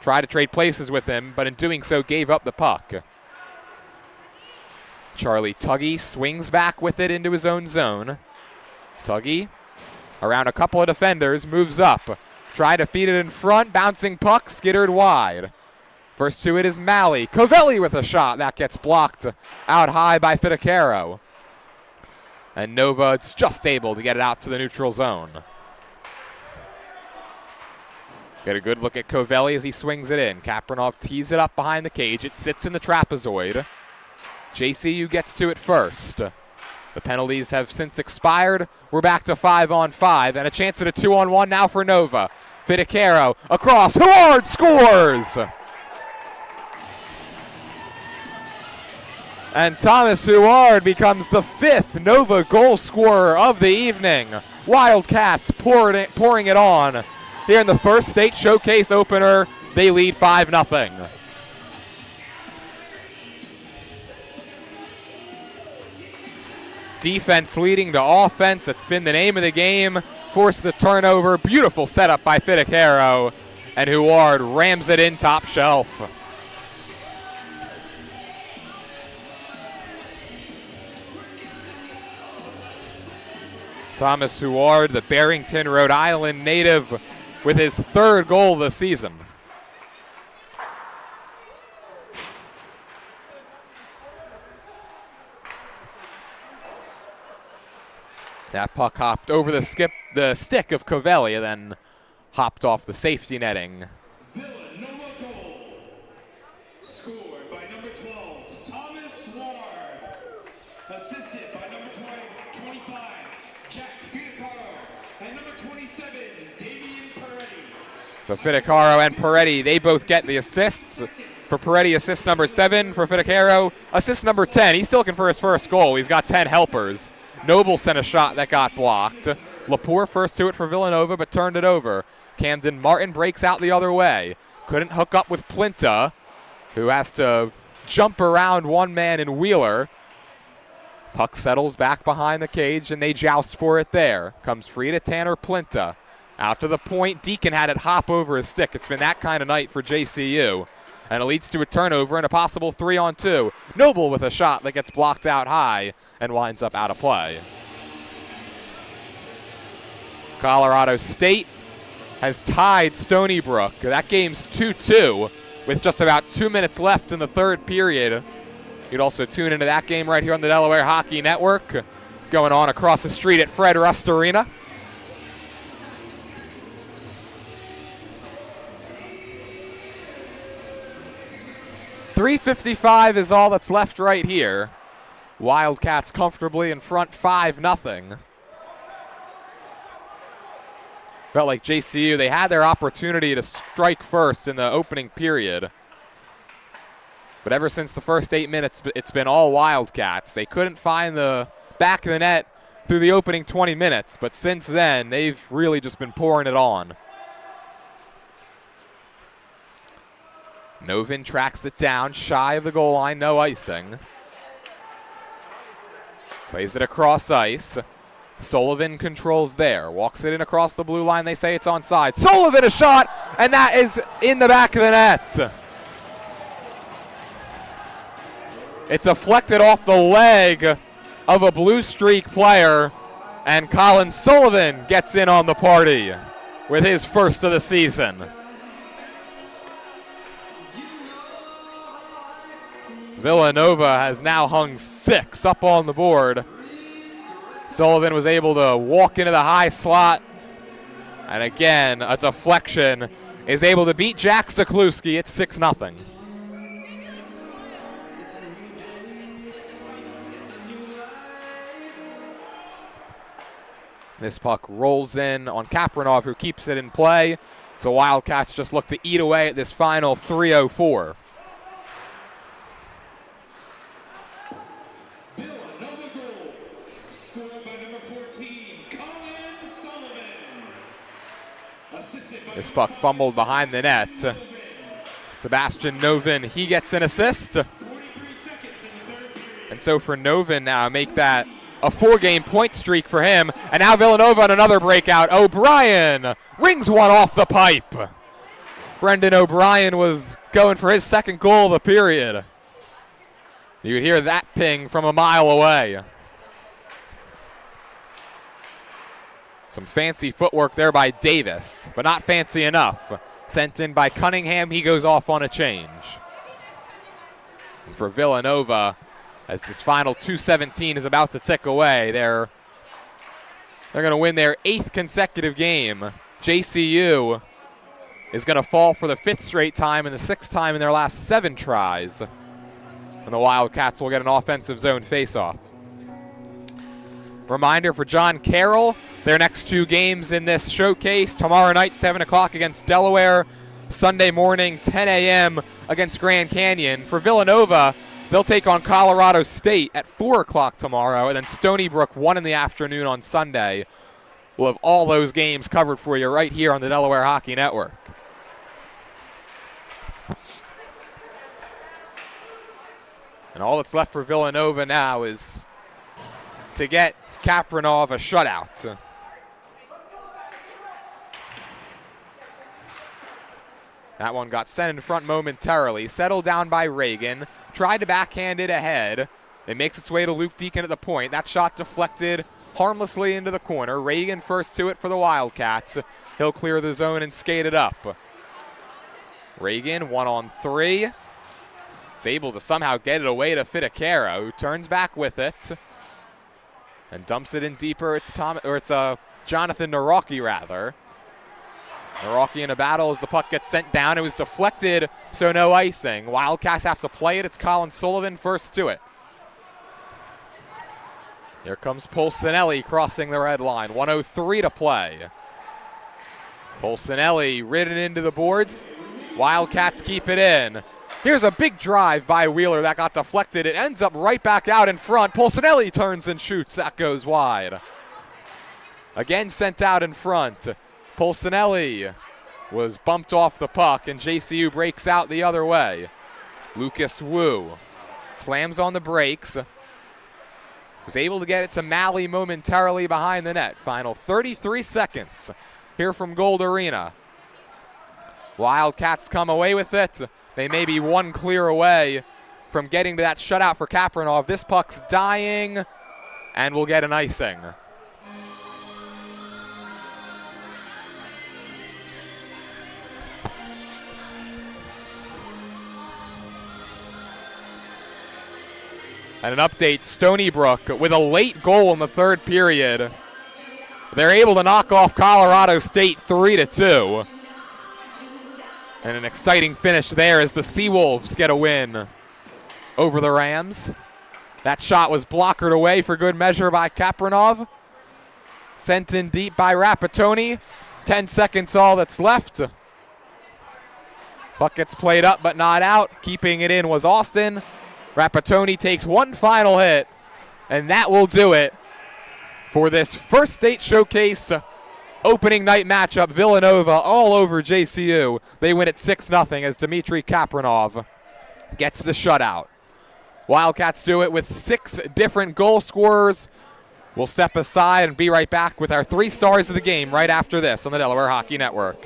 tried to trade places with him, but in doing so gave up the puck. Charlie Tuggy swings back with it into his own zone. Tuggy around a couple of defenders, moves up. Try to feed it in front, bouncing puck, skittered wide. First to it is Malley. Covelli with a shot. That gets blocked out high by Fidacaro. And Nova is just able to get it out to the neutral zone. Get a good look at Covelli as he swings it in. Kapranov tees it up behind the cage. It sits in the trapezoid. JCU gets to it first. The penalties have since expired. We're back to 5-on-5 and a chance at a 2-on-1 now for Nova. Fidicaro across. Huard scores! And Thomas Huard becomes the 5th Nova goal scorer of the evening. Wildcats pouring it on. Here in the first state showcase opener, they lead 5-0. Defense leading to offense. That's been the name of the game. Forced the turnover. Beautiful setup by Fidicaro. And Huard rams it in top shelf. Thomas Huard, the Barrington, Rhode Island native, with his 3rd goal of the season. That puck hopped over the stick of Covelli, then hopped off the safety netting. Villanova goal. Scored by number 12, Thomas Ward. Assisted by number 25, Jack Fidicaro. And number 27, Damian Peretti. So Fidicaro and Peretti, they both get the assists. For Peretti, assist number 7. For Fidicaro, assist number 10. He's still looking for his first goal. He's got 10 helpers. Noble sent a shot that got blocked. Lepore first to it for Villanova, but turned it over. Camden Martin breaks out the other way. Couldn't hook up with Plinta, who has to jump around one man in Wheeler. Puck settles back behind the cage, and they joust for it there. Comes free to Tanner Plinta. Out to the point. Deacon had it hop over his stick. It's been that kind of night for JCU. And it leads to a turnover and a possible 3-on-2. Noble with a shot that gets blocked out high and winds up out of play. Colorado State has tied Stony Brook. That game's 2-2 with just about 2 minutes left in the 3rd period. You'd also tune into that game right here on the Delaware Hockey Network, going on across the street at Fred Rust Arena. .355 is all that's left right here. Wildcats comfortably in front 5-0. Felt like JCU, they had their opportunity to strike first in the opening period. But ever since the first 8 minutes, it's been all Wildcats. They couldn't find the back of the net through the opening 20 minutes. But since then, they've really just been pouring it on. Novin tracks it down, shy of the goal line, no icing. Plays it across ice. Sullivan controls there. Walks it in across the blue line. They say it's onside. Sullivan a shot, and that is in the back of the net. It's deflected off the leg of a Blue Streak player, and Colin Sullivan gets in on the party with his first of the season. Villanova has now hung 6 up on the board. Sullivan was able to walk into the high slot. And again, a deflection is able to beat Jack Zakluski. It's 6-0. This puck rolls in on Kapranov, who keeps it in play. So Wildcats just look to eat away at this final 3:04. This puck fumbled behind the net. Sebastian Novin, he gets an assist. And so for Novin now, make that a 4-game point streak for him. And now Villanova on another breakout. O'Brien rings one off the pipe. Brendan O'Brien was going for his 2nd goal of the period. You could hear that ping from a mile away. Some fancy footwork there by Davis, but not fancy enough. Sent in by Cunningham, he goes off on a change. And for Villanova, as this final 2:17 is about to tick away, they're going to win their 8th consecutive game. JCU is going to fall for the 5th straight time and the 6th time in their last 7 tries. And the Wildcats will get an offensive zone faceoff. Reminder for John Carroll, their next 2 games in this showcase, tomorrow night 7 o'clock against Delaware, Sunday morning 10 a.m. against Grand Canyon. For Villanova, they'll take on Colorado State at 4 o'clock tomorrow, and then Stony Brook 1 in the afternoon on Sunday. We'll have all those games covered for you right here on the Delaware Hockey Network. And all that's left for Villanova now is to get Kapranov a shutout. That one got sent in front momentarily. Settled down by Reagan. Tried to backhand it ahead. It makes its way to Luke Deacon at the point. That shot deflected harmlessly into the corner. Reagan first to it for the Wildcats. He'll clear the zone and skate it up. Reagan 1-on-3. Is able to somehow get it away to Fidacaro, who turns back with it and dumps it in deeper. It's Jonathan Naraki, rather. Naraki in a battle as the puck gets sent down. It was deflected, so no icing. Wildcats have to play it. It's Colin Sullivan first to it. Here comes Polsinelli crossing the red line. 1:03 to play. Polsinelli ridden into the boards. Wildcats keep it in. Here's a big drive by Wheeler that got deflected. It ends up right back out in front. Polsinelli turns and shoots. That goes wide. Again sent out in front. Polsinelli was bumped off the puck, and JCU breaks out the other way. Lucas Wu slams on the brakes. Was able to get it to Malley momentarily behind the net. Final 33 seconds here from Gold Arena. Wildcats come away with it. They may be one clear away from getting to that shutout for Kapranov. This puck's dying, and we'll get an icing. And an update, Stony Brook with a late goal in the 3rd period. They're able to knock off Colorado State 3-2. And an exciting finish there as the Seawolves get a win over the Rams. That shot was blockered away for good measure by Kapranov. Sent in deep by Rapatoni. 10 seconds all that's left. Puck gets played up but not out. Keeping it in was Austin. Rapatoni takes one final hit, and that will do it for this First State Showcase opening night matchup. Villanova all over JCU. They win it 6-0 as Dmitry Kapranov gets the shutout. Wildcats do it with 6 different goal scorers. We'll step aside and be right back with our 3 stars of the game right after this on the Delaware Hockey Network.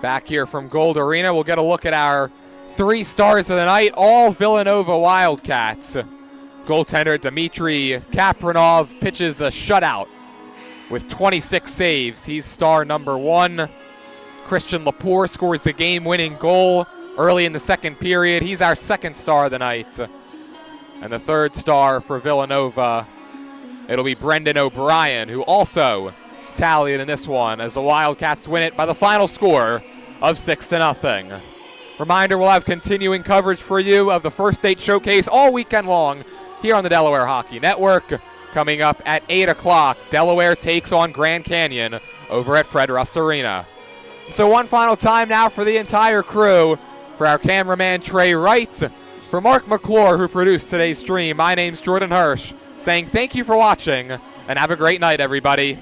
Back here from Gold Arena, we'll get a look at our 3 stars of the night, all Villanova Wildcats. Goaltender Dmitry Kapranov pitches a shutout with 26 saves. He's star number 1. Christian Lepore scores the game-winning goal early in the 2nd period. He's our 2nd star of the night. And the 3rd star for Villanova, it'll be Brendan O'Brien, who also tallied in this one as the Wildcats win it by the final score of 6-0. Reminder, we'll have continuing coverage for you of the First State Showcase all weekend long here on the Delaware Hockey Network. Coming up at 8 o'clock, Delaware takes on Grand Canyon. over at Fred Russ Arena. So one final time now for the entire crew, for our cameraman Trey Wright, for Mark McClure who produced today's stream, my name's Jordan Hirsch, saying thank you for watching and have a great night, everybody.